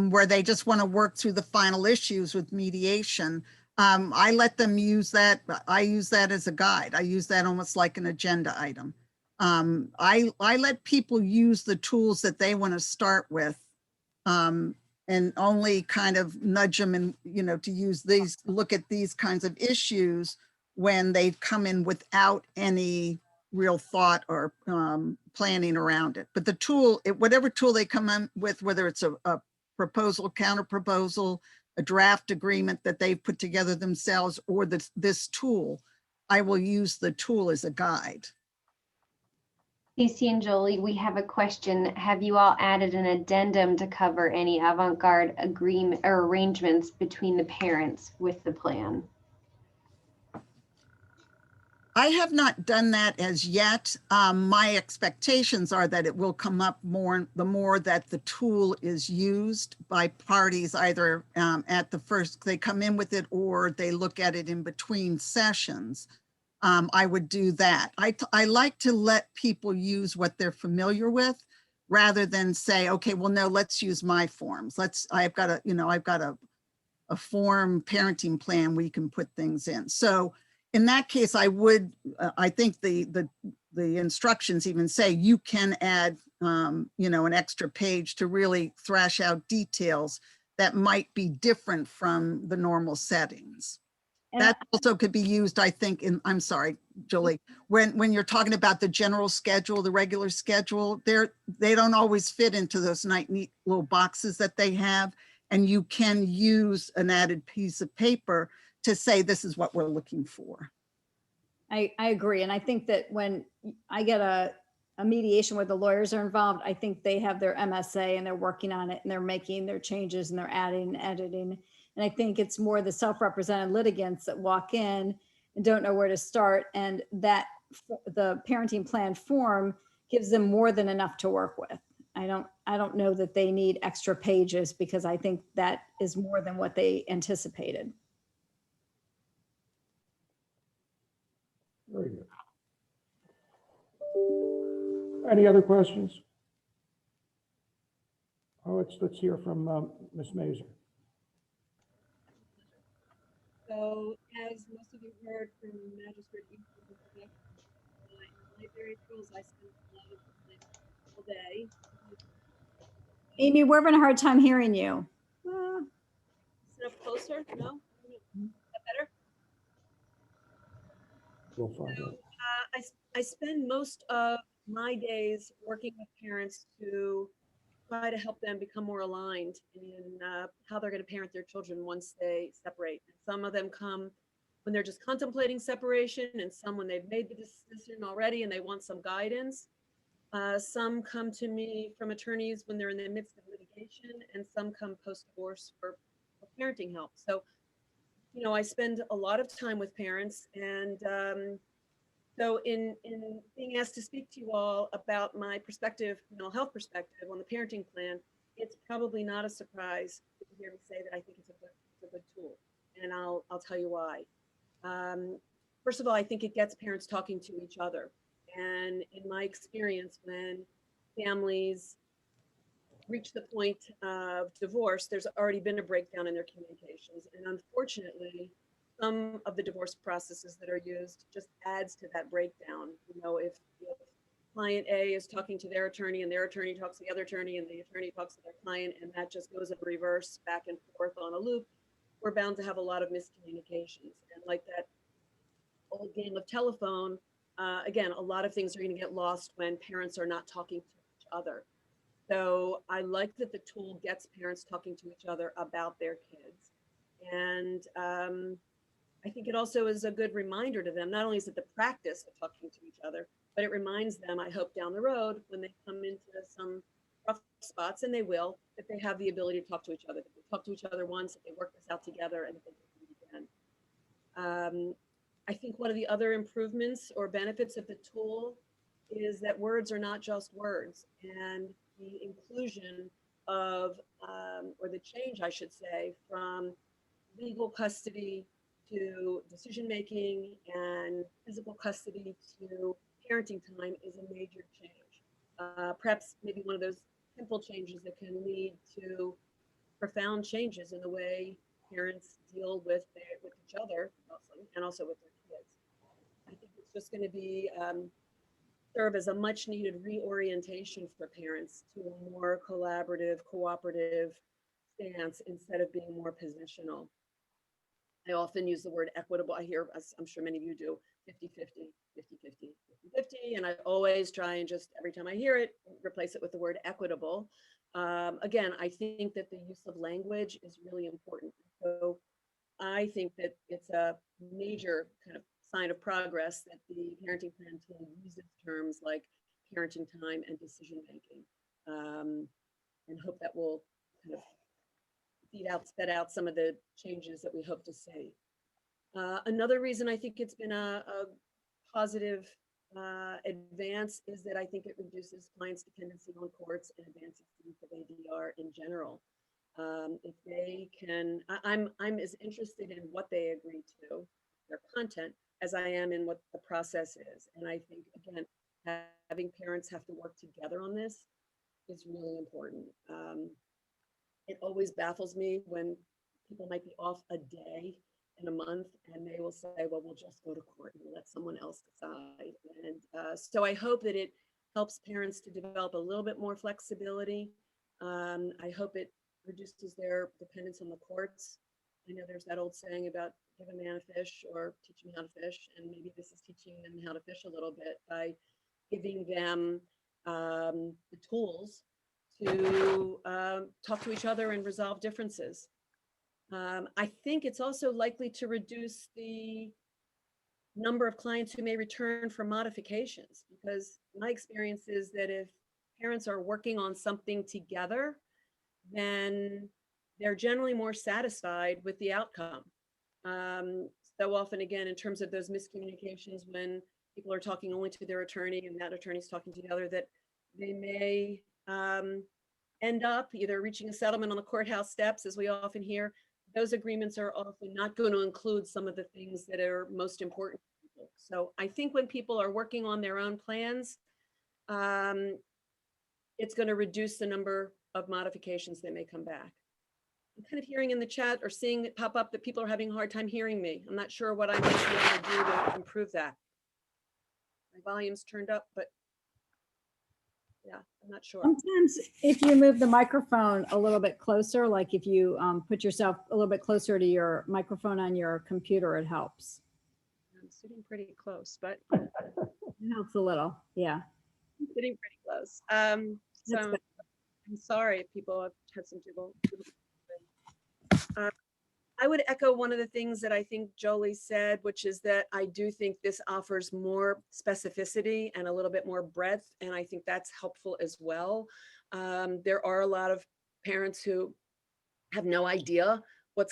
where they just want to work through the final issues with mediation, I let them use that. I use that as a guide. I use that almost like an agenda item. I let people use the tools that they want to start with, and only kind of nudge them and, to use these, look at these kinds of issues when they come in without any real thought or planning around it. But the tool, whatever tool they come in with, whether it's a proposal, counter proposal, a draft agreement that they've put together themselves, or this tool, I will use the tool as a guide. Cece and Jolie, we have a question. Have you all added an addendum to cover any avant-garde agreement or arrangements between the parents with the plan? I have not done that as yet. My expectations are that it will come up more the more that the tool is used by parties, either at the first, they come in with it, or they look at it in between sessions. I would do that. I like to let people use what they're familiar with, rather than say, okay, well, no, let's use my forms. I've got a form parenting plan where you can put things in. So in that case, I would, I think the instructions even say you can add, you know, an extra page to really thrash out details that might be different from the normal settings. And That also could be used, I think, in, I'm sorry, Julie, when you're talking about the general schedule, the regular schedule, they don't always fit into those neat little boxes that they have. And you can use an added piece of paper to say, this is what we're looking for. I agree. And I think that when I get a mediation where the lawyers are involved, I think they have their MSA and they're working on it and they're making their changes and they're adding and editing. And I think it's more the self-represented litigants that walk in and don't know where to start. And that the parenting plan form gives them more than enough to work with. I don't know that they need extra pages because I think that is more than what they anticipated. Very good. Any other questions? Oh, let's hear from Ms. Mazur. So as most of you heard from Magistrate Eaton, my very tools, I spend a lot of time all day. Amy, we're having a hard time hearing you. Sit up closer? No? Is that better? We'll find out. I spend most of my days working with parents to try to help them become more aligned in how they're going to parent their children once they separate. And some of them come when they're just contemplating separation, and some when they've made the decision already and they want some guidance. Some come to me from attorneys when they're in the midst of litigation, and some come post-divorce for parenting help. So, you know, I spend a lot of time with parents, and so in being asked to speak to you all about my perspective, mental health perspective on the parenting plan, it's probably not a surprise to hear me say that I think it's a good tool, and I'll tell you why. First of all, I think it gets parents talking to each other, and in my experience, when families reach the point of divorce, there's already been a breakdown in their communications, and unfortunately, some of the divorce processes that are used just adds to that breakdown. You know, if client A is talking to their attorney and their attorney talks to the other attorney and the attorney talks to their client, and that just goes in reverse back and forth on a loop, we're bound to have a lot of miscommunications. And like that old game of telephone, again, a lot of things are going to get lost when parents are not talking to each other. So I like that the tool gets parents talking to each other about their kids. And I think it also is a good reminder to them. Not only is it the practice of talking to each other, but it reminds them, I hope down the road, when they come into some rough spots, and they will, that they have the ability to talk to each other. That they talk to each other once, that they work this out together, and that they can do it again. I think one of the other improvements or benefits of the tool is that words are not just words, and the inclusion of, or the change, I should say, from legal custody to decision-making and physical custody to parenting time is a major change. Perhaps maybe one of those simple changes that can lead to profound changes in the way parents deal with each other and also with their kids. I think it's just going to be serve as a much needed reorientation for parents to a more collaborative, cooperative stance instead of being more positional. I often use the word equitable. I hear, as I'm sure many of you do, 50-50, 50-50, 50-50. And I always try and just every time I hear it, replace it with the word equitable. Again, I think that the use of language is really important. So I think that it's a major kind of sign of progress that the parenting plan tool uses terms like parenting time and decision making, and hope that will kind of sped out some of the changes that we hope to see. Another reason I think it's been a positive advance is that I think it reduces clients' dependency on courts and advances the use of ADR in general. If they can, I'm as interested in what they agree to, their content, as I am in what the process is. And I think, again, having parents have to work together on this is really important. It always baffles me when people might be off a day in a month, and they will say, well, we'll just go to court and let someone else decide. And so I hope that it helps parents to develop a little bit more flexibility. I hope it reduces their dependence on the courts. I know there's that old saying about give a man a fish or teach him how to fish, and maybe this is teaching them how to fish a little bit by giving them the tools to talk to each other and resolve differences. I think it's also likely to reduce the number of clients who may return for modifications, because my experience is that if parents are working on something together, then they're generally more satisfied with the outcome. So often, again, in terms of those miscommunications, when people are talking only to their attorney and that attorney's talking to the other, that they may end up either reaching a settlement on the courthouse steps, as we often hear. Those agreements are often not going to include some of the things that are most important to people. So I think when people are working on their own plans, it's going to reduce the number of modifications that may come back. I'm kind of hearing in the chat or seeing it pop up that people are having a hard time hearing me. I'm not sure what I might be able to do to improve that. My volume's turned up, but yeah, I'm not sure. Sometimes if you move the microphone a little bit closer, like if you put yourself a little bit closer to your microphone on your computer, it helps. I'm sitting pretty close, but It helps a little, yeah. I'm sitting pretty close. So That's good. I'm sorry if people have had some trouble. I would echo one of the things that I think Jolie said, which is that I do think this offers more specificity and a little bit more breadth, and I think that's helpful as well. There are a lot of parents who have no idea what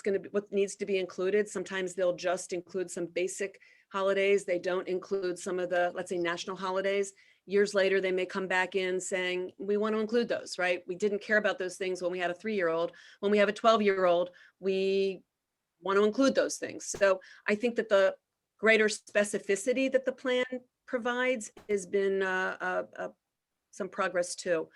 needs to be included. Sometimes they'll just include some basic holidays. They don't include some of the, let's say, national holidays. Years later, they may come back in saying, we want to include those, right? We didn't care about those things when we had a 3-year-old. When we have a 12-year-old, we want to include those things. So I think that the greater specificity that the plan provides has been some progress too.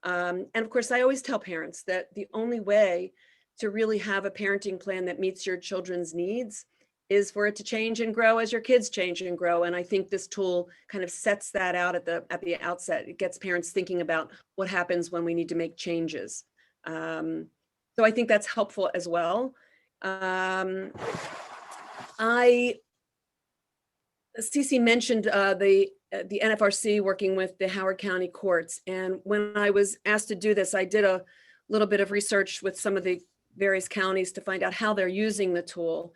And of course, I always tell parents that the only way to really have a parenting plan that meets your children's needs is for it to change and grow as your kids change and grow. And I think this tool kind of sets that out at the outset. It gets parents thinking about what happens when we need to make changes. So I think that's helpful as well. Cece mentioned the NFRC working with the Howard County courts. And when I was asked to do this, I did a little bit of research with some of the various counties to find out how they're using the tool.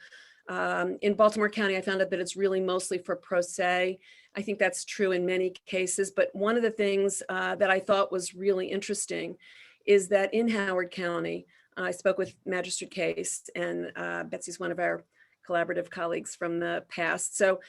In Baltimore County, I found out that it's really mostly for pro se. I think that's true in many cases, but one of the things that I thought was really interesting is that in Howard County, I spoke with Magistrate Case, and Betsy's one of our collaborative colleagues from the past. So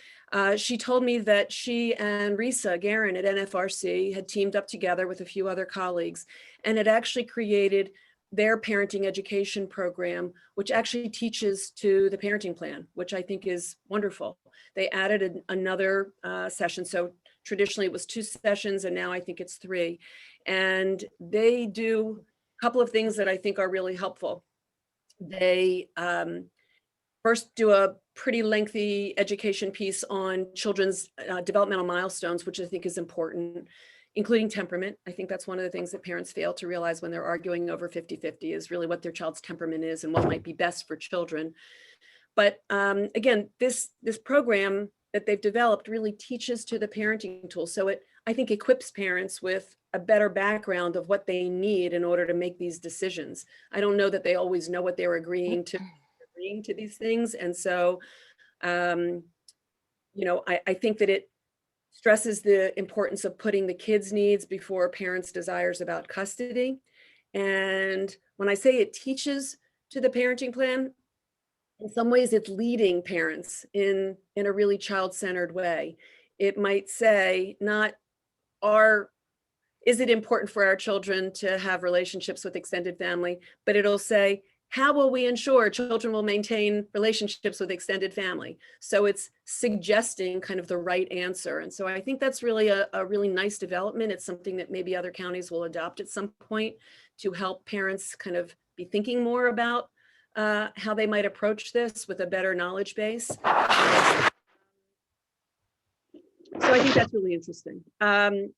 she told me that she and Risa Guerin at NFRC had teamed up together with a few other colleagues and had actually created their parenting education program, which actually teaches to the parenting plan, which I think is wonderful. They added another session. So traditionally it was 2 sessions, and now I think it's 3. And they do a couple of things that I think are really helpful. They first do a pretty lengthy education piece on children's developmental milestones, which I think is important, including temperament. I think that's one of the things that parents fail to realize when they're arguing over 50-50 is really what their child's temperament is and what might be best for children. But again, this program that they've developed really teaches to the parenting tool. So it, I think, equips parents with a better background of what they need in order to make these decisions. I don't know that they always know what they're agreeing to these things. And so, you know, I think that it stresses the importance of putting the kids' needs before parents' desires about custody. And when I say it teaches to the parenting plan, in some ways it's leading parents in a really child-centered way. It might say, not is it important for our children to have relationships with extended family, but it'll say, how will we ensure children will maintain relationships with extended family? So it's suggesting kind of the right answer. And so I think that's really a really nice development. It's something that maybe other counties will adopt at some point to help parents kind of be thinking more about how they might approach this with a better knowledge base. So I think that's really interesting. I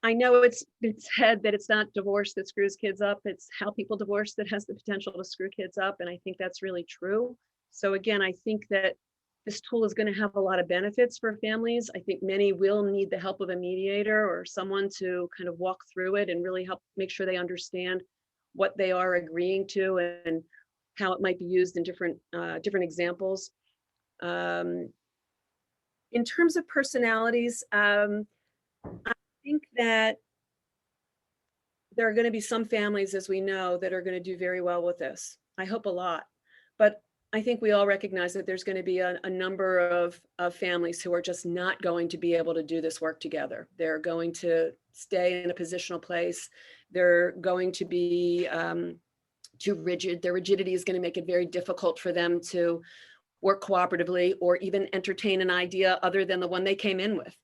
know it's been said that it's not divorce that screws kids up. It's how people divorce that has the potential to screw kids up. And I think that's really true. So again, I think that this tool is going to have a lot of benefits for families. I think many will need the help of a mediator or someone to kind of walk through it and really help make sure they understand what they are agreeing to and how it might be used in different examples. In terms of personalities, I think that there are going to be some families, as we know, that are going to do very well with this. I hope a lot. But I think we all recognize that there's going to be a number of families who are just not going to be able to do this work together. They're going to stay in a positional place. They're going to be too rigid. Their rigidity is going to make it very difficult for them to work cooperatively or even entertain an idea other than the one they came in with.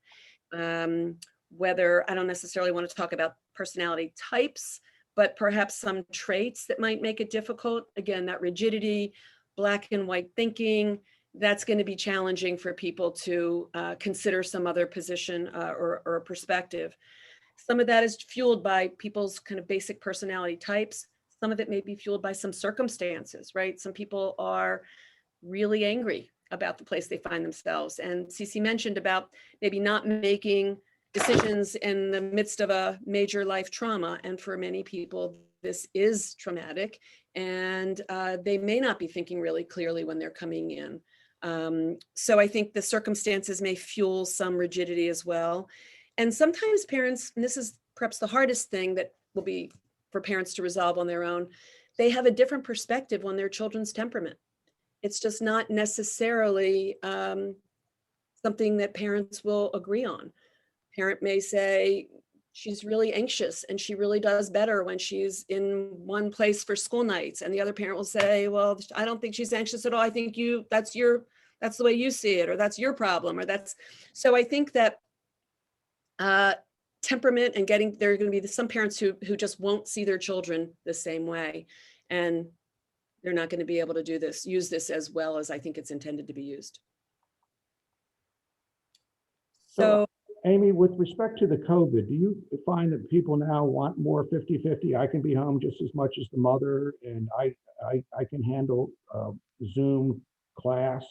Whether I don't necessarily want to talk about personality types, but perhaps some traits that might make it difficult. Again, that rigidity, black and white thinking, that's going to be challenging for people to consider some other position or perspective. Some of that is fueled by people's kind of basic personality types. Some of it may be fueled by some circumstances, right? Some people are really angry about the place they find themselves. And Cece mentioned about maybe not making decisions in the midst of a major life trauma. And for many people, this is traumatic, and they may not be thinking really clearly when they're coming in. So I think the circumstances may fuel some rigidity as well. And sometimes parents, and this is perhaps the hardest thing that will be for parents to resolve on their own, they have a different perspective on their children's temperament. It's just not necessarily something that parents will agree on. Parent may say, she's really anxious and she really does better when she's in one place for school nights. And the other parent will say, well, I don't think she's anxious at all. I think that's the way you see it, or that's your problem, or so I think that temperament and there are going to be some parents who just won't see their children the same way. And they're not going to be able to use this as well as I think it's intended to be used. So Amy, with respect to the COVID, do you find that people now want more 50-50? I can be home just as much as the mother, and I can handle Zoom class.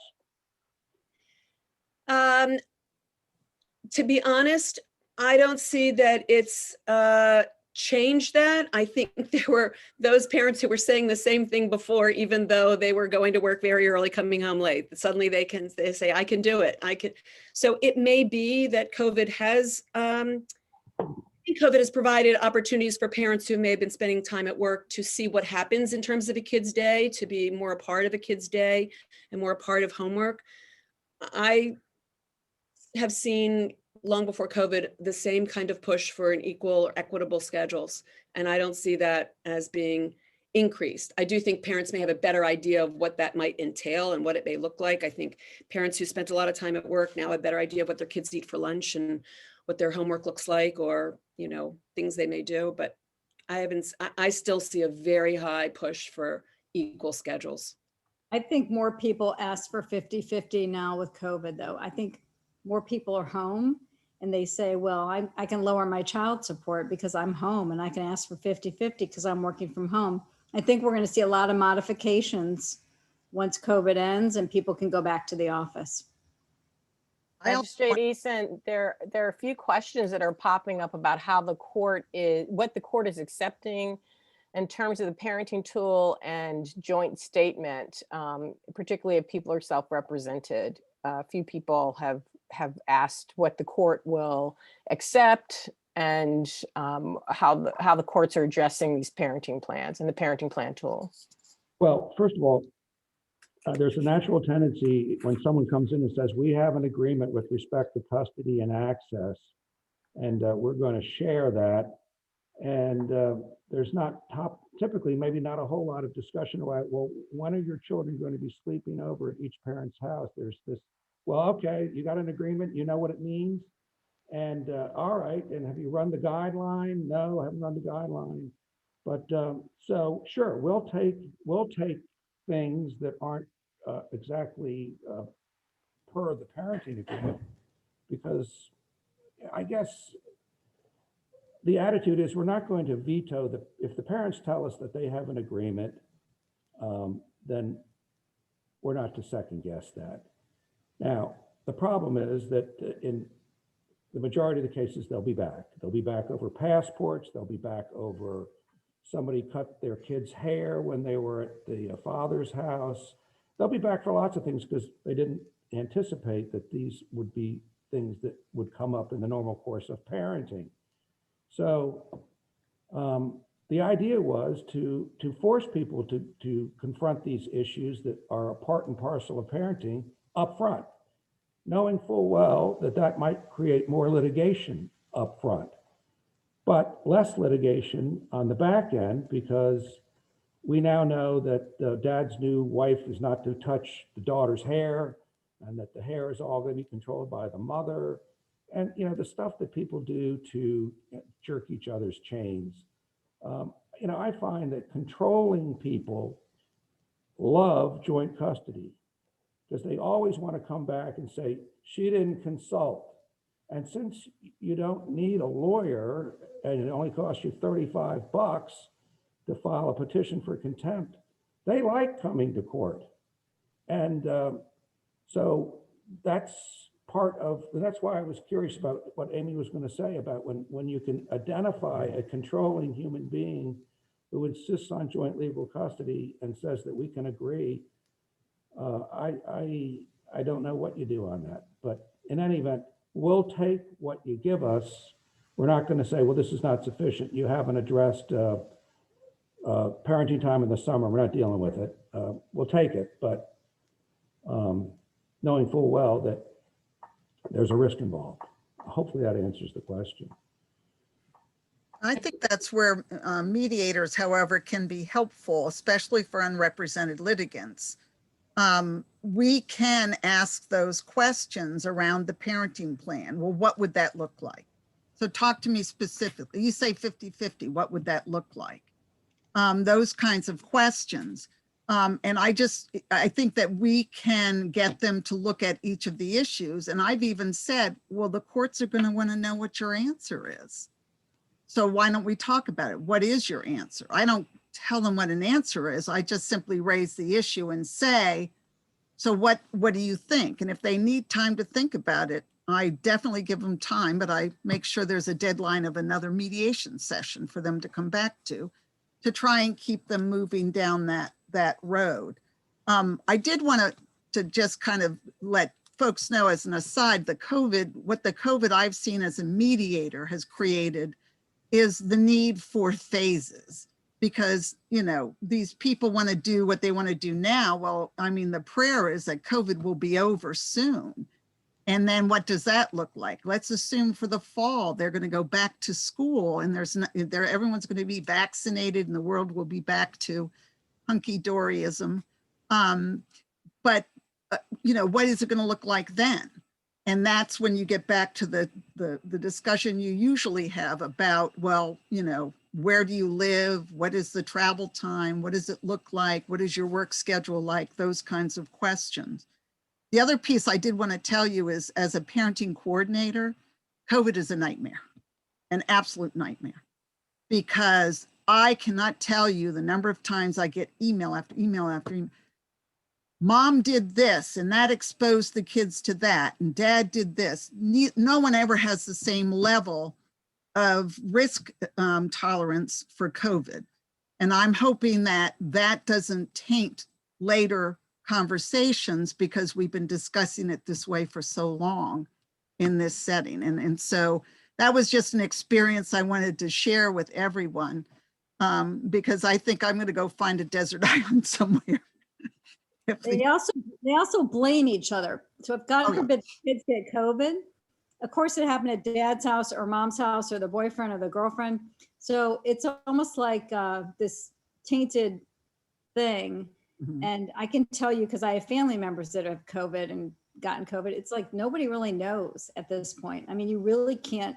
To be honest, I don't see that it's changed that. I think there were those parents who were saying the same thing before, even though they were going to work very early, coming home late. Suddenly they say, I can do it. I can. So it may be that COVID has provided opportunities for parents who may have been spending time at work to see what happens in terms of a kid's day, to be more a part of a kid's day and more a part of homework. I have seen long before COVID, the same kind of push for an equal or equitable schedules. And I don't see that as being increased. I do think parents may have a better idea of what that might entail and what it may look like. I think parents who spent a lot of time at work now have a better idea of what their kids eat for lunch and what their homework looks like, or, things they may do. But I still see a very high push for equal schedules. I think more people ask for 50-50 now with COVID, though. I think more people are home and they say, well, I can lower my child support because I'm home, and I can ask for 50-50 because I'm working from home. I think we're going to see a lot of modifications once COVID ends and people can go back to the office. Magistrate Eason, there are a few questions that are popping up about what the court is accepting in terms of the parenting tool and joint statement, particularly if people are self-represented. A few people have asked what the court will accept and how the courts are addressing these parenting plans and the parenting plan tool. Well, first of all, there's a natural tendency when someone comes in and says, we have an agreement with respect to custody and access, and we're going to share that. And there's typically maybe not a whole lot of discussion about, well, when are your children going to be sleeping over at each parent's house? There's this, well, okay, you got an agreement, you know what it means. And all right, and have you run the guideline? No, I haven't run the guideline. But so sure, we'll take things that aren't exactly per the parenting agreement, because I guess the attitude is we're not going to veto if the parents tell us that they have an agreement, then we're not to second guess that. Now, the problem is that in the majority of the cases, they'll be back. They'll be back over passports. They'll be back over somebody cut their kid's hair when they were at the father's house. They'll be back for lots of things because they didn't anticipate that these would be things that would come up in the normal course of parenting. So the idea was to force people to confront these issues that are a part and parcel of parenting up front, knowing full well that that might create more litigation up front, but less litigation on the back end, because we now know that dad's new wife is not to touch the daughter's hair, and that the hair is all going to be controlled by the mother. And the stuff that people do to jerk each other's chains. I find that controlling people love joint custody, because they always want to come back and say, she didn't consult. And since you don't need a lawyer and it only costs you $35 to file a petition for contempt, they like coming to court. And so that's why I was curious about what Amy was going to say about when you can identify a controlling human being who insists on joint legal custody and says that we can agree. I don't know what you do on that, but in any event, we'll take what you give us. We're not going to say, well, this is not sufficient. You haven't addressed parenting time in the summer. We're not dealing with it. We'll take it, but knowing full well that there's a risk involved. Hopefully that answers the question. I think that's where mediators, however, can be helpful, especially for unrepresented litigants. We can ask those questions around the parenting plan. Well, what would that look like? So talk to me specifically. You say 50-50, what would that look like? Those kinds of questions. And I think that we can get them to look at each of the issues. And I've even said, well, the courts are going to want to know what your answer is. So why don't we talk about it? What is your answer? I don't tell them what an answer is. I just simply raise the issue and say, so what do you think? And if they need time to think about it, I definitely give them time, but I make sure there's a deadline of another mediation session for them to come back to try and keep them moving down that road. I did want to just kind of let folks know as an aside, what the COVID I've seen as a mediator has created is the need for phases, because, these people want to do what they want to do now. Well, I mean, the prayer is that COVID will be over soon. And then what does that look like? Let's assume for the fall, they're going to go back to school and everyone's going to be vaccinated and the world will be back to hunky-doryism. But what is it going to look like then? And that's when you get back to the discussion you usually have about, well, where do you live? What is the travel time? What does it look like? What is your work schedule like? Those kinds of questions. The other piece I did want to tell you is, as a parenting coordinator, COVID is a nightmare, an absolute nightmare, because I cannot tell you the number of times I get email after email after email. Mom did this and that exposed the kids to that, and dad did this. No one ever has the same level of risk tolerance for COVID. And I'm hoping that that doesn't taint later conversations, because we've been discussing it this way for so long in this setting. And so that was just an experience I wanted to share with everyone, because I think I'm going to go find a desert island somewhere. They also blame each other. So if God forbid kids get COVID, of course it happened at dad's house or mom's house or the boyfriend or the girlfriend. So it's almost like this tainted thing. Mm-hmm. And I can tell you, because I have family members that have COVID and gotten COVID, it's like nobody really knows at this point. I mean, you really can't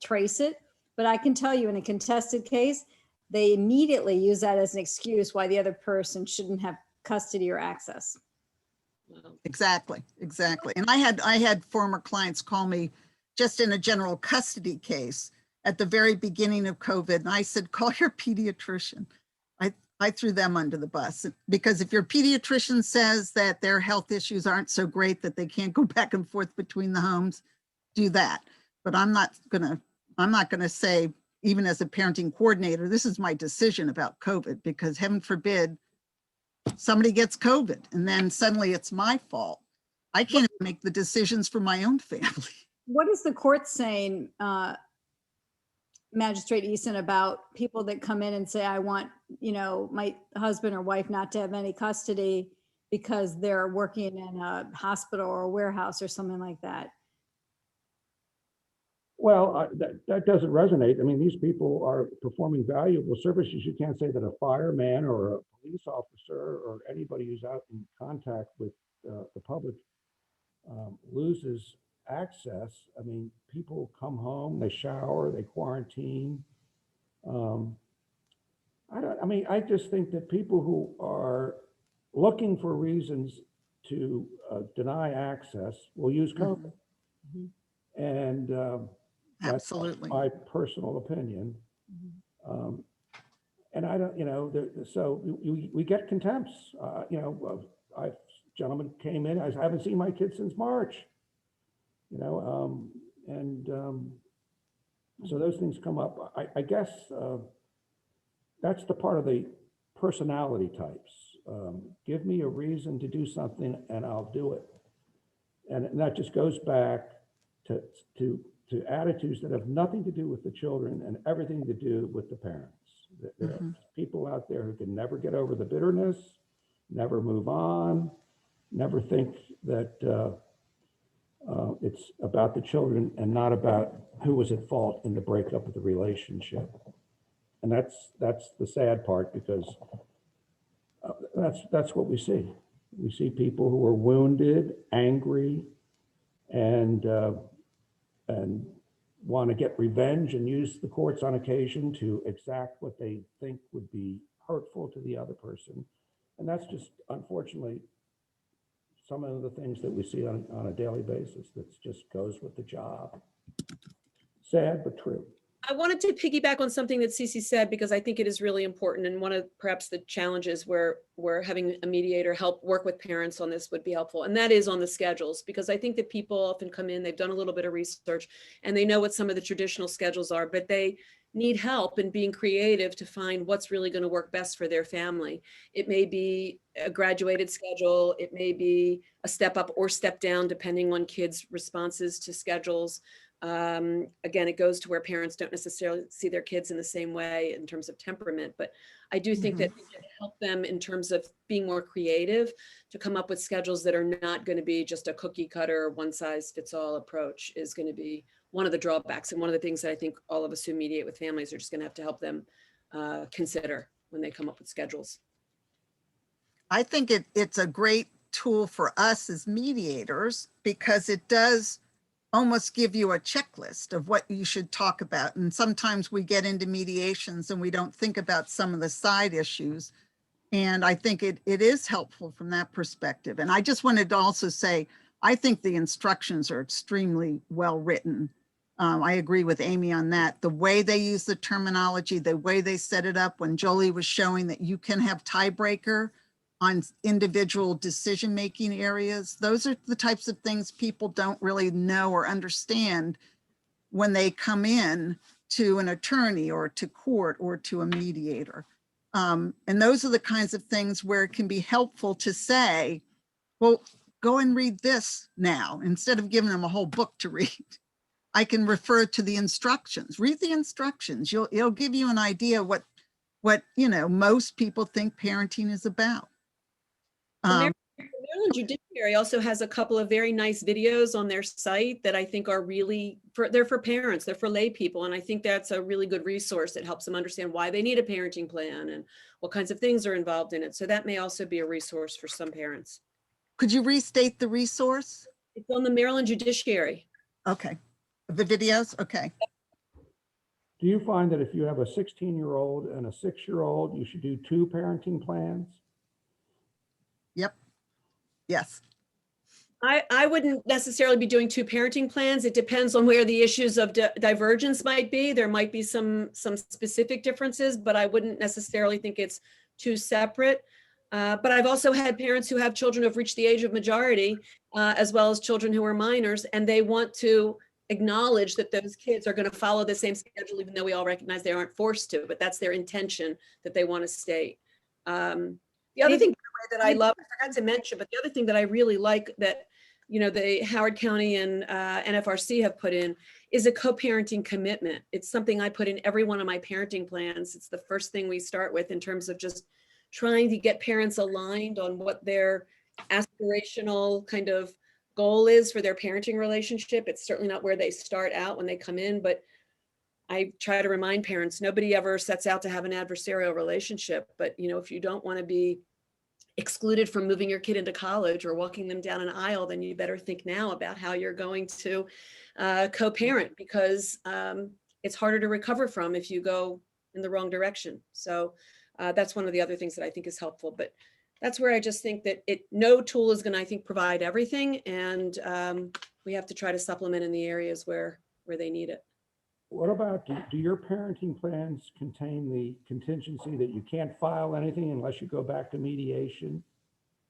trace it, but I can tell you in a contested case, they immediately use that as an excuse why the other person shouldn't have custody or access. Wow. Exactly, exactly. And I had former clients call me just in a general custody case at the very beginning of COVID. And I said, call your pediatrician. I threw them under the bus, because if your pediatrician says that their health issues aren't so great that they can't go back and forth between the homes, do that. But I'm not gonna say, even as a parenting coordinator, this is my decision about COVID, because heaven forbid somebody gets COVID and then suddenly it's my fault. I can't even make the decisions for my own family. What is the court saying, Magistrate Eason, about people that come in and say, I want, my husband or wife not to have any custody because they're working in a hospital or a warehouse or something like that? Well, that doesn't resonate. I mean, these people are performing valuable services. You can't say that a fireman or a police officer or anybody who's out in contact with the public loses access. I mean, people come home, they shower, they quarantine. I just think that people who are looking for reasons to deny access will use COVID. Mm-hmm. And that's Absolutely. my personal opinion. And I don't, so we get contempts. Gentleman came in, I haven't seen my kids since March. So those things come up. I guess that's the part of the personality types. Give me a reason to do something and I'll do it. And that just goes back to attitudes that have nothing to do with the children and everything to do with the parents. There are people out there who can never get over the bitterness, never move on, never think that it's about the children and not about who was at fault in the breakup of the relationship. And that's the sad part, because that's what we see. We see people who are wounded, angry, and want to get revenge and use the courts on occasion to exact what they think would be hurtful to the other person. And that's just, unfortunately, some of the things that we see on a daily basis. That just goes with the job. Sad, but true. I wanted to piggyback on something that Cece said, because I think it is really important. And one of perhaps the challenges where having a mediator help work with parents on this would be helpful. And that is on the schedules, because I think that people often come in, they've done a little bit of research and they know what some of the traditional schedules are, but they need help in being creative to find what's really going to work best for their family. It may be a graduated schedule. It may be a step up or step down, depending on kids' responses to schedules. Again, it goes to where parents don't necessarily see their kids in the same way in terms of temperament, but I do think that we can help them in terms of being more creative to come up with schedules that are not going to be just a cookie cutter, one size fits all approach is going to be one of the drawbacks. And one of the things that I think all of us who mediate with families are just going to have to help them consider when they come up with schedules. I think it's a great tool for us as mediators, because it does almost give you a checklist of what you should talk about. And sometimes we get into mediations and we don't think about some of the side issues. And I think it is helpful from that perspective. And I just wanted to also say, I think the instructions are extremely well written. I agree with Amy on that. The way they use the terminology, the way they set it up, when Jolie was showing that you can have tiebreaker on individual decision-making areas. Those are the types of things people don't really know or understand when they come in to an attorney or to court or to a mediator. And those are the kinds of things where it can be helpful to say, well, go and read this now, instead of giving them a whole book to read. I can refer to the instructions. Read the instructions. It'll give you an idea what most people think parenting is about. The Maryland Judiciary also has a couple of very nice videos on their site that I think are really, they're for parents, they're for lay people. And I think that's a really good resource that helps them understand why they need a parenting plan and what kinds of things are involved in it. So that may also be a resource for some parents. Could you restate the resource? It's on the Maryland Judiciary. Okay. The videos? Okay. Do you find that if you have a 16-year-old and a 6-year-old, you should do 2 parenting plans? Yep. Yes. I wouldn't necessarily be doing 2 parenting plans. It depends on where the issues of divergence might be. There might be some specific differences, but I wouldn't necessarily think it's 2 separate. But I've also had parents who have children who have reached the age of majority, as well as children who are minors, and they want to acknowledge that those kids are going to follow the same schedule, even though we all recognize they aren't forced to, but that's their intention that they want to state. The other thing that I love, I forgot to mention, but the other thing that I really like that, the Howard County and NFRC have put in is a co-parenting commitment. It's something I put in every one of my parenting plans. It's the first thing we start with in terms of just trying to get parents aligned on what their aspirational kind of goal is for their parenting relationship. It's certainly not where they start out when they come in, but I try to remind parents, nobody ever sets out to have an adversarial relationship. But, if you don't want to be excluded from moving your kid into college or walking them down an aisle, then you better think now about how you're going to co-parent, because it's harder to recover from if you go in the wrong direction. So that's one of the other things that I think is helpful. But that's where I just think that no tool is going to, I think, provide everything. And we have to try to supplement in the areas where they need it. What about, do your parenting plans contain the contingency that you can't file anything unless you go back to mediation?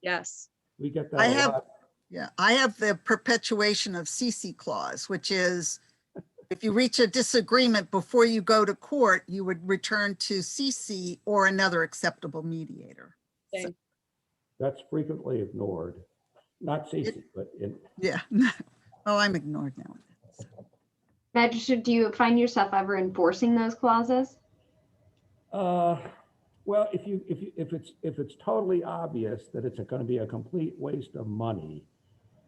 Yes. We get that I a have, lot. yeah, I have the perpetuation of CC clause, which is if you reach a disagreement before you go to court, you would return to CC or another acceptable mediator. Same. That's frequently ignored. Not CC, but in. Yeah. Oh, I'm ignored now. Magistrate, do you find yourself ever enforcing those clauses? Well, if it's totally obvious that it's going to be a complete waste of money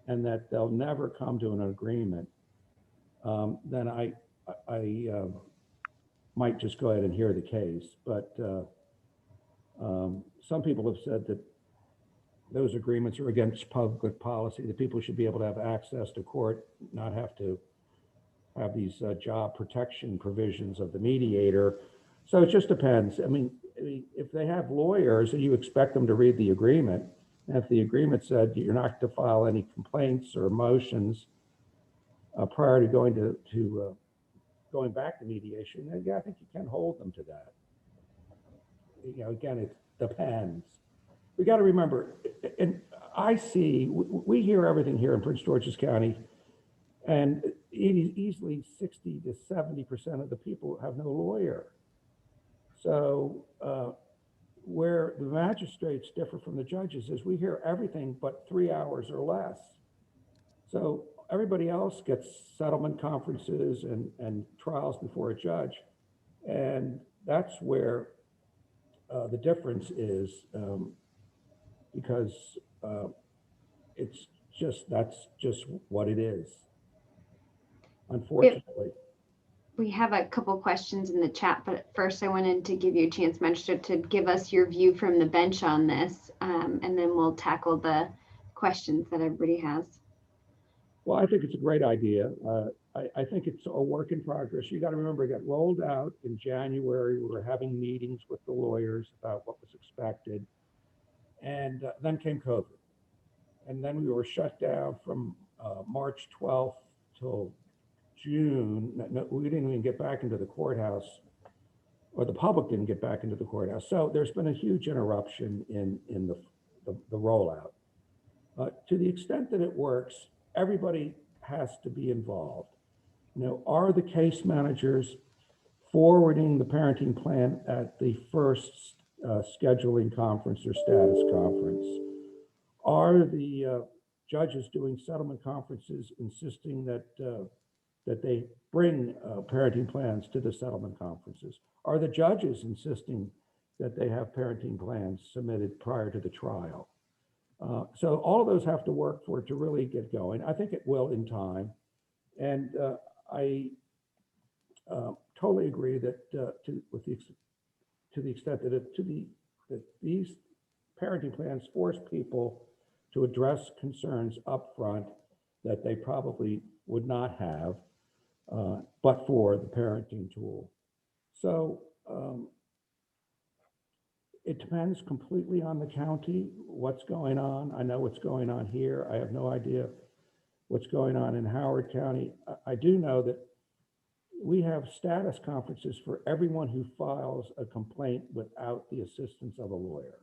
and that they'll never come to an agreement, then I might just go ahead and hear the case. But some people have said that those agreements are against public policy, that people should be able to have access to court, not have to have these job protection provisions of the mediator. So it just depends. I mean, if they have lawyers and you expect them to read the agreement, and if the agreement said you're not to file any complaints or motions prior to going back to mediation, then yeah, I think you can hold them to that. Again, it depends. We got to remember, and we hear everything here in Prince George's County, and easily 60 to 70% of the people have no lawyer. So where the magistrates differ from the judges is we hear everything but 3 hours or less. So everybody else gets settlement conferences and trials before a judge. And that's where the difference is, because that's just what it is, unfortunately. We have a couple questions in the chat, but first I wanted to give you a chance, Magistrate, to give us your view from the bench on this, and then we'll tackle the questions that everybody has. Well, I think it's a great idea. I think it's a work in progress. You got to remember, it got rolled out in January. We were having meetings with the lawyers about what was expected. And then came COVID. And then we were shut down from March 12th till June. We didn't even get back into the courthouse, or the public didn't get back into the courthouse. So there's been a huge interruption in the rollout. To the extent that it works, everybody has to be involved. Are the case managers forwarding the parenting plan at the first scheduling conference or status conference? Are the judges doing settlement conferences insisting that they bring parenting plans to the settlement conferences? Are the judges insisting that they have parenting plans submitted prior to the trial? So all of those have to work for it to really get going. I think it will in time. And I totally agree that to the extent that these parenting plans force people to address concerns up front that they probably would not have but for the parenting tool. So it depends completely on the county, what's going on. I know what's going on here. I have no idea what's going on in Howard County. I do know that we have status conferences for everyone who files a complaint without the assistance of a lawyer.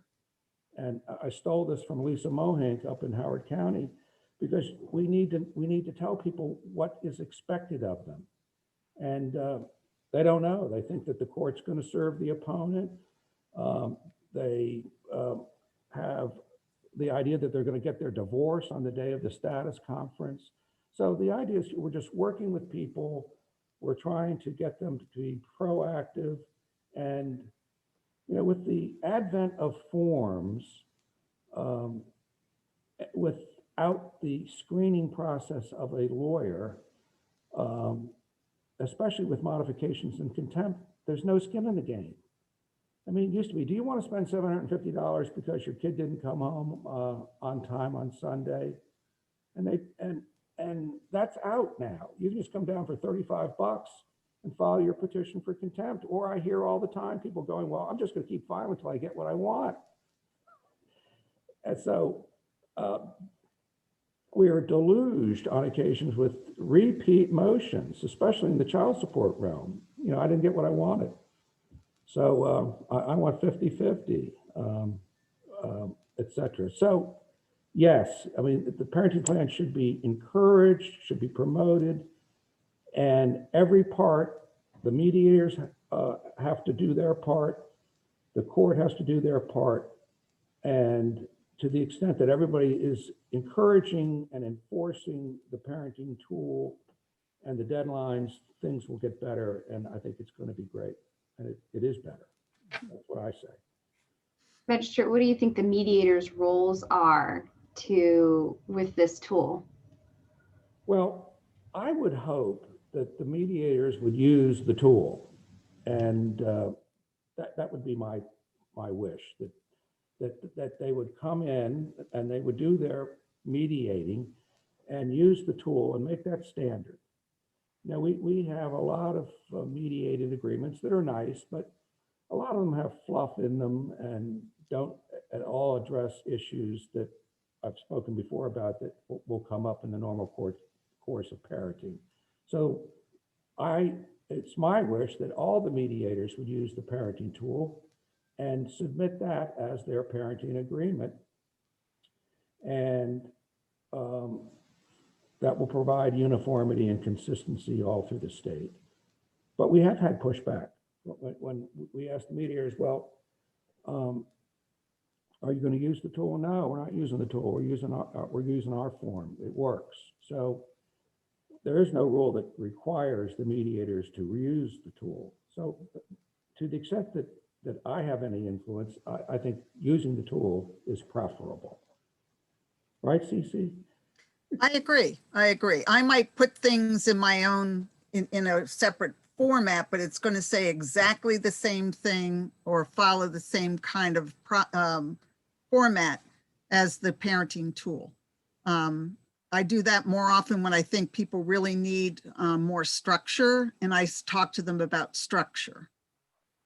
And I stole this from Lisa Mohank up in Howard County, because we need to tell people what is expected of them. And they don't know. They think that the court's going to serve the opponent. They have the idea that they're going to get their divorce on the day of the status conference. So the idea is we're just working with people. We're trying to get them to be proactive. And, you know, with the advent of forms, without the screening process of a lawyer, especially with modifications and contempt, there's no skin in the game. I mean, it used to be, do you want to spend $750 because your kid didn't come home on time on Sunday? And that's out now. You can just come down for 35 bucks and file your petition for contempt. Or I hear all the time people going, well, I'm just going to keep filing until I get what I want. And so we are deluged on occasions with repeat motions, especially in the child support realm. You know, I didn't get what I wanted. So I want 50-50, et cetera. So yes, I mean, the parenting plan should be encouraged, should be promoted, and every part, the mediators have to do their part, the court has to do their part, and to the extent that everybody is encouraging and enforcing the parenting tool and the deadlines, things will get better, and I think it's going to be great. And it is better. That's what I say. Registrar, what do you think the mediators' roles are with this tool? Well, I would hope that the mediators would use the tool, and that would be my wish, that they would come in and they would do their mediating and use the tool and make that standard. Now, we have a lot of mediated agreements that are nice, but a lot of them have fluff in them and don't at all address issues that I've spoken before about that will come up in the normal course of parenting. So it's my wish that all the mediators would use the parenting tool and submit that as their parenting agreement. And that will provide uniformity and consistency all through the state. But we have had pushback when we asked the mediators, well, are you going to use the tool? No, we're not using the tool. We're using our form. It works. So there is no rule that requires the mediators to reuse the tool. So to the extent that I have any influence, I think using the tool is preferable. Right, Cece? I agree. I might put things in my own, in a separate format, but it's going to say exactly the same thing or follow the same kind of format as the parenting tool. I do that more often when I think people really need more structure, and I talk to them about structure.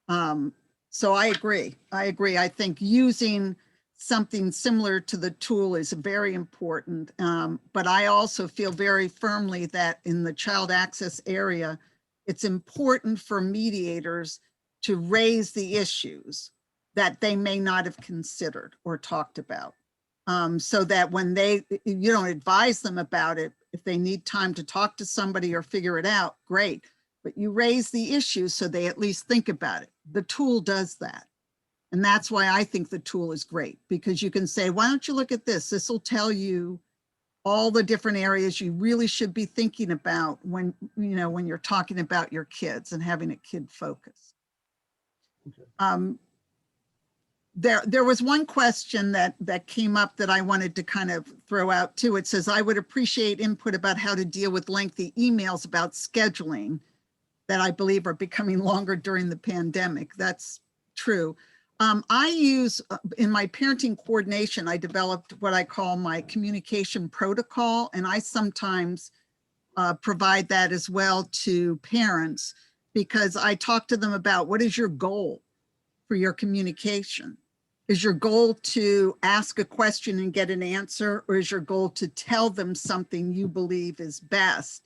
So I agree. I think using something similar to the tool is very important. But I also feel very firmly that in the child access area, it's important for mediators to raise the issues that they may not have considered or talked about. So that when you don't advise them about it, if they need time to talk to somebody or figure it out, great. But you raise the issues so they at least think about it. The tool does that. And that's why I think the tool is great, because you can say, why don't you look at this? This will tell you all the different areas you really should be thinking about when you're talking about your kids and having a kid focus. Okay. There was one question that came up that I wanted to kind of throw out too. It says, I would appreciate input about how to deal with lengthy emails about scheduling that I believe are becoming longer during the pandemic. That's true. I use, in my parenting coordination, I developed what I call my communication protocol, and I sometimes provide that as well to parents because I talk to them about what is your goal for your communication? Is your goal to ask a question and get an answer, or is your goal to tell them something you believe is best?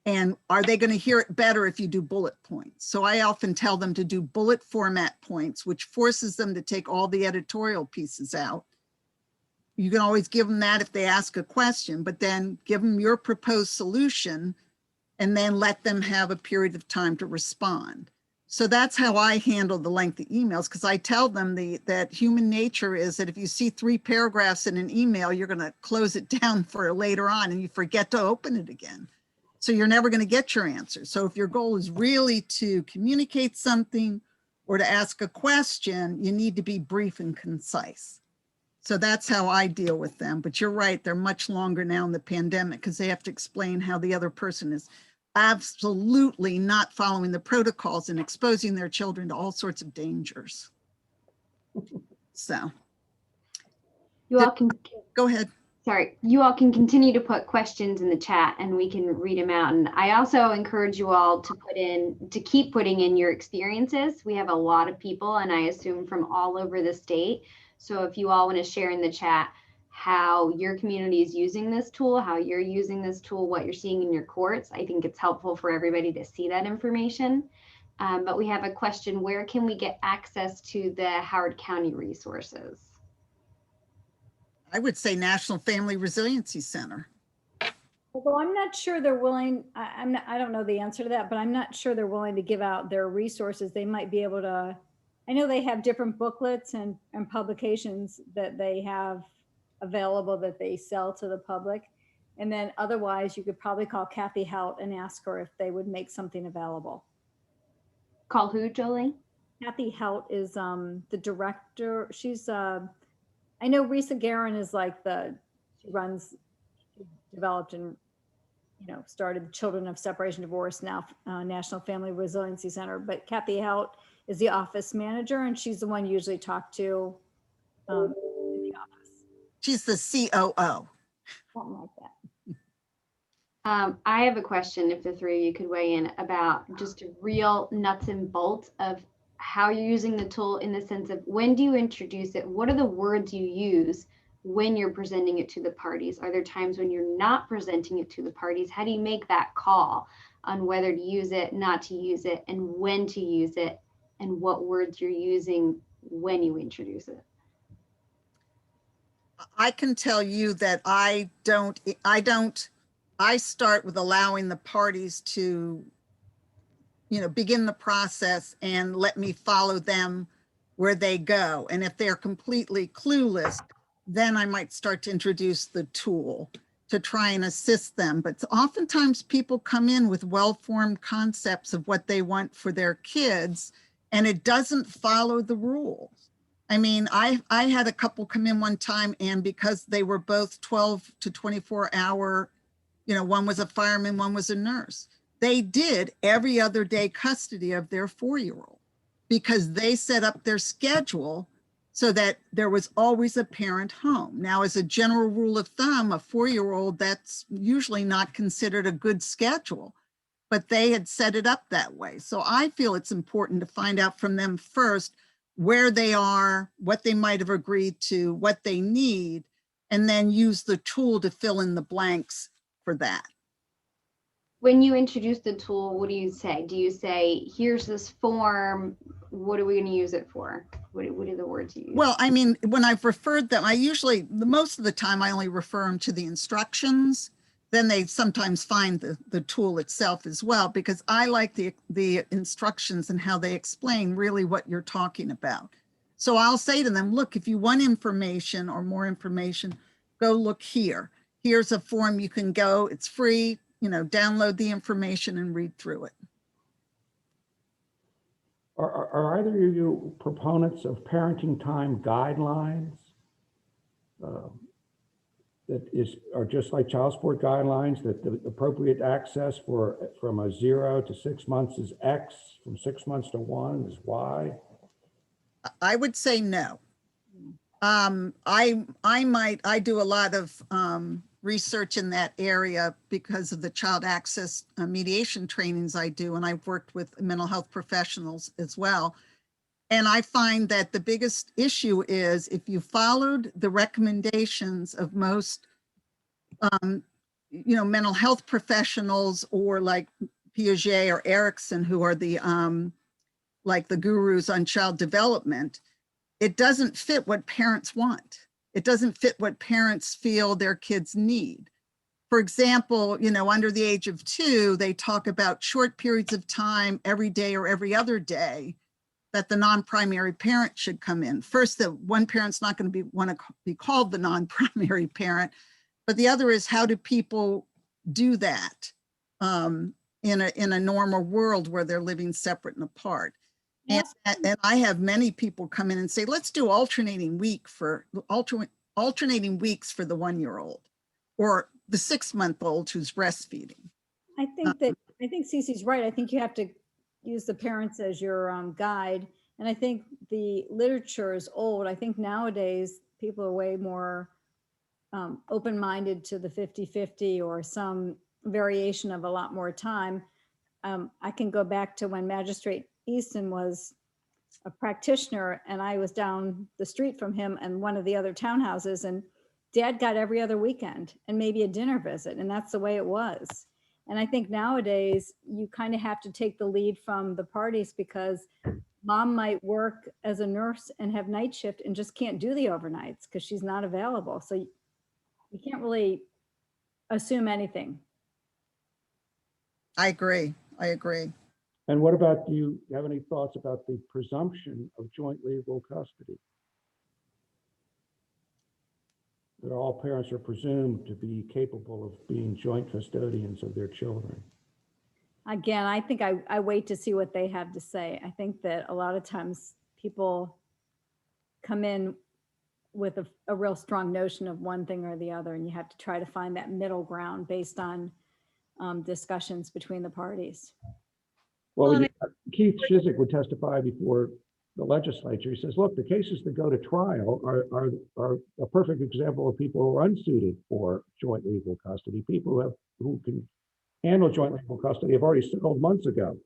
And are they going to hear it better if you do bullet points? So I often tell them to do bullet format points, which forces them to take all the editorial pieces out. You can always give them that if they ask a question, but then give them your proposed solution and then let them have a period of time to respond. So that's how I handle the lengthy emails, because I tell them that human nature is that if you see 3 paragraphs in an email, you're going to close it down for later on and you forget to open it again. So you're never going to get your answer. So if your goal is really to communicate something or to ask a question, you need to be brief and concise. So that's how I deal with them. But you're right, they're much longer now in the pandemic because they have to explain how the other person is absolutely not following the protocols and exposing their children to all sorts of dangers. So You all can, go ahead. sorry, you all can continue to put questions in the chat and we can read them out. And I also encourage you all to keep putting in your experiences. We have a lot of people, and I assume from all over the state. So if you all want to share in the chat how your community is using this tool, how you're using this tool, what you're seeing in your courts, I think it's helpful for everybody to see that information. But we have a question: where can we get access to the Howard County resources? I would say National Family Resiliency Center. Although I'm not sure they're willing, I don't know the answer to that, but I'm not sure they're willing to give out their resources. They might be able to, I know they have different booklets and publications that they have available that they sell to the public. And then otherwise you could probably call Kathy Hout and ask her if they would make something available. Call who, Jolie? Kathy Hout is the director. She's, I know Risa Guerin is like she developed and, started the Children of Separation Divorce, now National Family Resiliency Center. But Kathy Hout is the office manager, and she's the one you usually talk to in the office. She's the COO. Something like that. I have a question, if the 3 of you could weigh in, about just a real nuts and bolts of how you're using the tool, in the sense of when do you introduce it? What are the words you use when you're presenting it to the parties? Are there times when you're not presenting it to the parties? How do you make that call on whether to use it, not to use it, and when to use it, and what words you're using when you introduce it? I can tell you that I start with allowing the parties to, begin the process and let me follow them where they go. And if they're completely clueless, then I might start to introduce the tool to try and assist them. But oftentimes people come in with well-formed concepts of what they want for their kids, and it doesn't follow the rules. I mean, I had a couple come in one time, and because they were both 12 to 24 hour, one was a fireman, one was a nurse, they did every other day custody of their 4-year-old because they set up their schedule so that there was always a parent home. Now, as a general rule of thumb, a 4-year-old, that's usually not considered a good schedule, but they had set it up that way. So I feel it's important to find out from them first where they are, what they might have agreed to, what they need, and then use the tool to fill in the blanks for that. When you introduce the tool, what do you say? Do you say, here's this form, what are we going to use it for? What are the words you use? Well, I mean, when I've referred them, most of the time I only refer them to the instructions. Then they sometimes find the tool itself as well, because I like the instructions and how they explain really what you're talking about. So I'll say to them, look, if you want information or more information, go look here. Here's a form you can go, it's free, download the information and read through it. Are either of you proponents of parenting time guidelines that are just like child support guidelines, that the appropriate access from a 0 to 6 months is X, from 6 months to 1 is Y? I would say no. I do a lot of research in that area because of the child access mediation trainings I do, and I've worked with mental health professionals as well. And I find that the biggest issue is if you followed the recommendations of most, mental health professionals, or like Piaget or Erickson, who are the like the gurus on child development, it doesn't fit what parents want. It doesn't fit what parents feel their kids need. For example, under the age of 2, they talk about short periods of time every day or every other day that the non-primary parent should come in. First, that one parent's not going to want to be called the non-primary parent, but the other is, how do people do that in a normal world where they're living separate and apart? Yes. And I have many people come in and say, let's do alternating weeks for the 1-year-old or the 6-month-old who's breastfeeding. I think Cece's right. I think you have to use the parents as your guide. And I think the literature is old. I think nowadays people are way more open-minded to the 50-50 or some variation of a lot more time. I can go back to when Magistrate Easton was a practitioner, and I was down the street from him and one of the other townhouses, and Dad got every other weekend and maybe a dinner visit, and that's the way it was. And I think nowadays you kind of have to take the lead from the parties, because mom might work as a nurse and have night shift and just can't do the overnights because she's not available. So you can't really assume anything. I agree. And what about, do you have any thoughts about the presumption of joint legal custody? That all parents are presumed to be capable of being joint custodians of their children. Again, I think I wait to see what they have to say. I think that a lot of times people come in with a real strong notion of one thing or the other, and you have to try to find that middle ground based on discussions between the parties. Well, Keith Chiswick would testify before the legislature. He says, look, the cases that go to trial are a perfect example of people who are unsuited for joint legal custody. People who can handle joint legal custody have already settled months ago.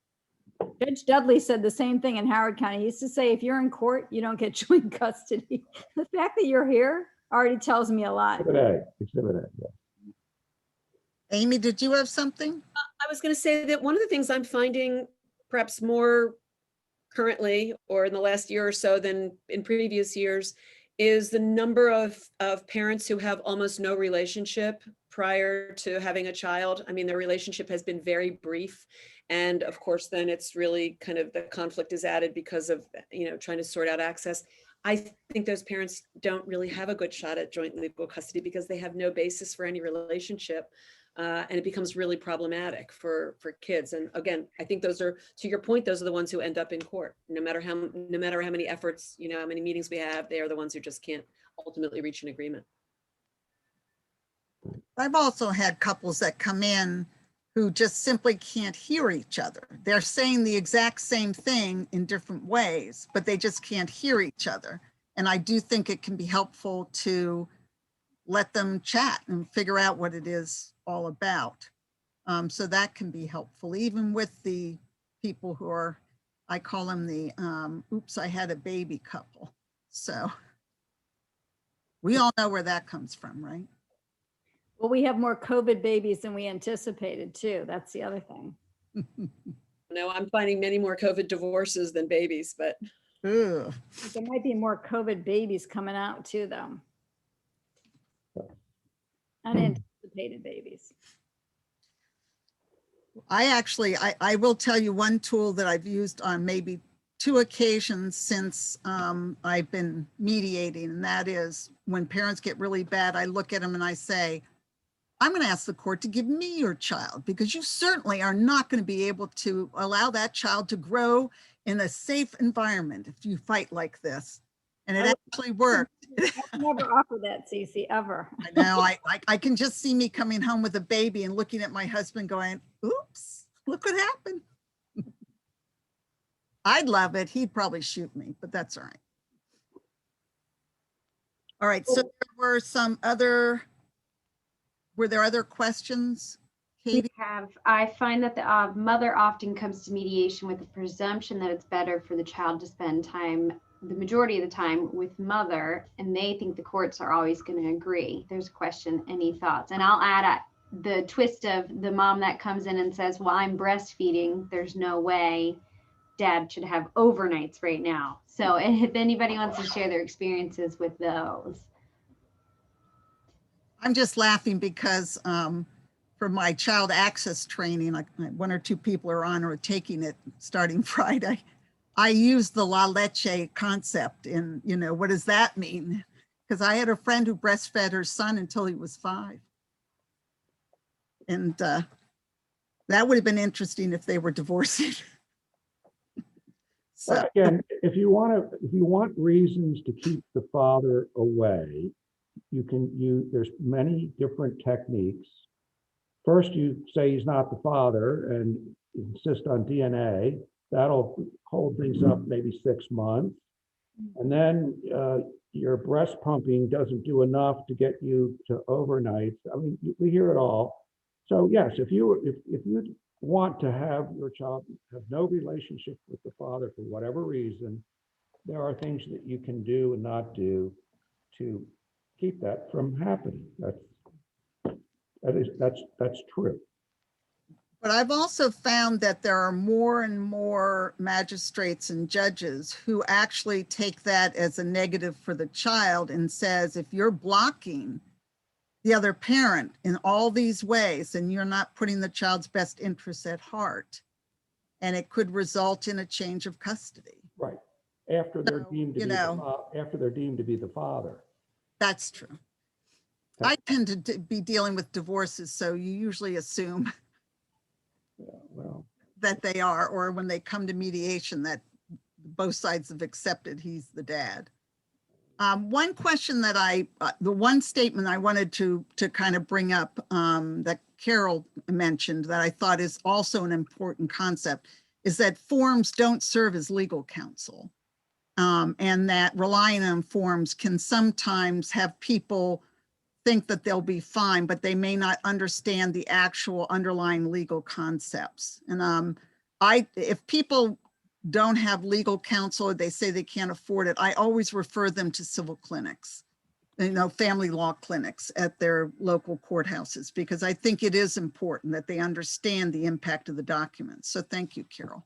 Judge Dudley said the same thing in Howard County. He used to say, if you're in court, you don't get joint custody. The fact that you're here already tells me a lot. Exhibit A, yeah. Amy, did you have something? I was going to say that one of the things I'm finding perhaps more currently or in the last year or so than in previous years is the number of parents who have almost no relationship prior to having a child. I mean, their relationship has been very brief. And of course, then it's really kind of the conflict is added because of, trying to sort out access. I think those parents don't really have a good shot at joint legal custody because they have no basis for any relationship. And it becomes really problematic for kids. And again, I think those are, to your point, those are the ones who end up in court. No matter how many efforts, how many meetings we have, they are the ones who just can't ultimately reach an agreement. I've also had couples that come in who just simply can't hear each other. They're saying the exact same thing in different ways, but they just can't hear each other. And I do think it can be helpful to let them chat and figure out what it is all about. So that can be helpful, even with the people who are, I call them the oops, I had a baby couple. So we all know where that comes from, right? Well, we have more COVID babies than we anticipated too. That's the other thing. No, I'm finding many more COVID divorces than babies, but. Ugh. There might be more COVID babies coming out too, though. Unanticipated babies. I will tell you one tool that I've used on maybe 2 occasions since I've been mediating, and that is when parents get really bad, I look at them and I say, I'm going to ask the court to give me your child, because you certainly are not going to be able to allow that child to grow in a safe environment if you fight like this. And it actually worked. I've never offered that, Cece, ever. I know. I can just see me coming home with a baby and looking at my husband going, oops, look what happened. I'd love it. He'd probably shoot me, but that's all right. All right. So there were some other Were there other questions, Katie? I find that the mother often comes to mediation with the presumption that it's better for the child to spend time, the majority of the time, with mother, and they think the courts are always going to agree. There's a question. Any thoughts? And I'll add the twist of the mom that comes in and says, well, I'm breastfeeding. There's no way dad should have overnights right now. So if anybody wants to share their experiences with those. I'm just laughing because for my child access training, like one or two people are on or taking it starting Friday. I use the la leche concept in, what does that mean? Because I had a friend who breastfed her son until he was 5. And that would have been interesting if they were divorcing. So Again, if you want reasons to keep the father away, there's many different techniques. First, you say he's not the father and insist on DNA. That'll hold things up maybe 6 months. And then your breast pumping doesn't do enough to get you to overnights. I mean, we hear it all. So yes, if you want to have your child have no relationship with the father for whatever reason, there are things that you can do and not do to keep that from happening. That's true. But I've also found that there are more and more magistrates and judges who actually take that as a negative for the child and says, if you're blocking the other parent in all these ways, then you're not putting the child's best interests at heart. And it could result in a change of custody. Right. After they're deemed to be the father. That's true. I tend to be dealing with divorces, so you usually assume that they are, or when they come to mediation, that both sides have accepted he's the dad. One question that the one statement I wanted to kind of bring up that Carol mentioned that I thought is also an important concept is that forms don't serve as legal counsel, and that relying on forms can sometimes have people think that they'll be fine, but they may not understand the actual underlying legal concepts. And if people don't have legal counsel or they say they can't afford it, I always refer them to civil clinics, family law clinics at their local courthouses, because I think it is important that they understand the impact of the documents. So thank you, Carol.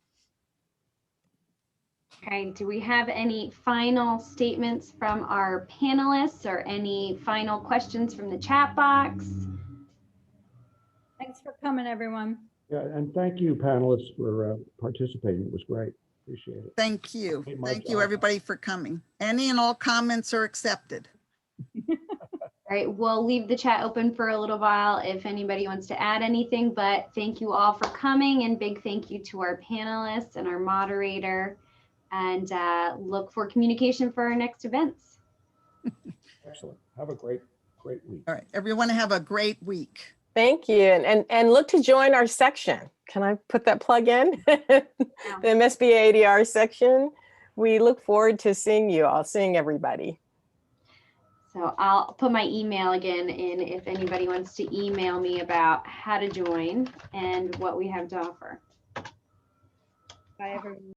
Okay, do we have any final statements from our panelists or any final questions from the chat box? Thanks for coming, everyone. Yeah, and thank you, panelists, for participating. It was great. Appreciate it. Thank you. Made my Thank you, job. everybody, for coming. Any and all comments are accepted. All right, we'll leave the chat open for a little while if anybody wants to add anything, but thank you all for coming, and big thank you to our panelists and our moderator, and look for communication for our next events. Excellent. Have a great week. All right, everyone have a great week. Thank you. And look to join our section. Can I put that plug in? The MSBA ADR section. We look forward to seeing you all, seeing everybody. So I'll put my email again in if anybody wants to email me about how to join and what we have to offer. Bye, everyone.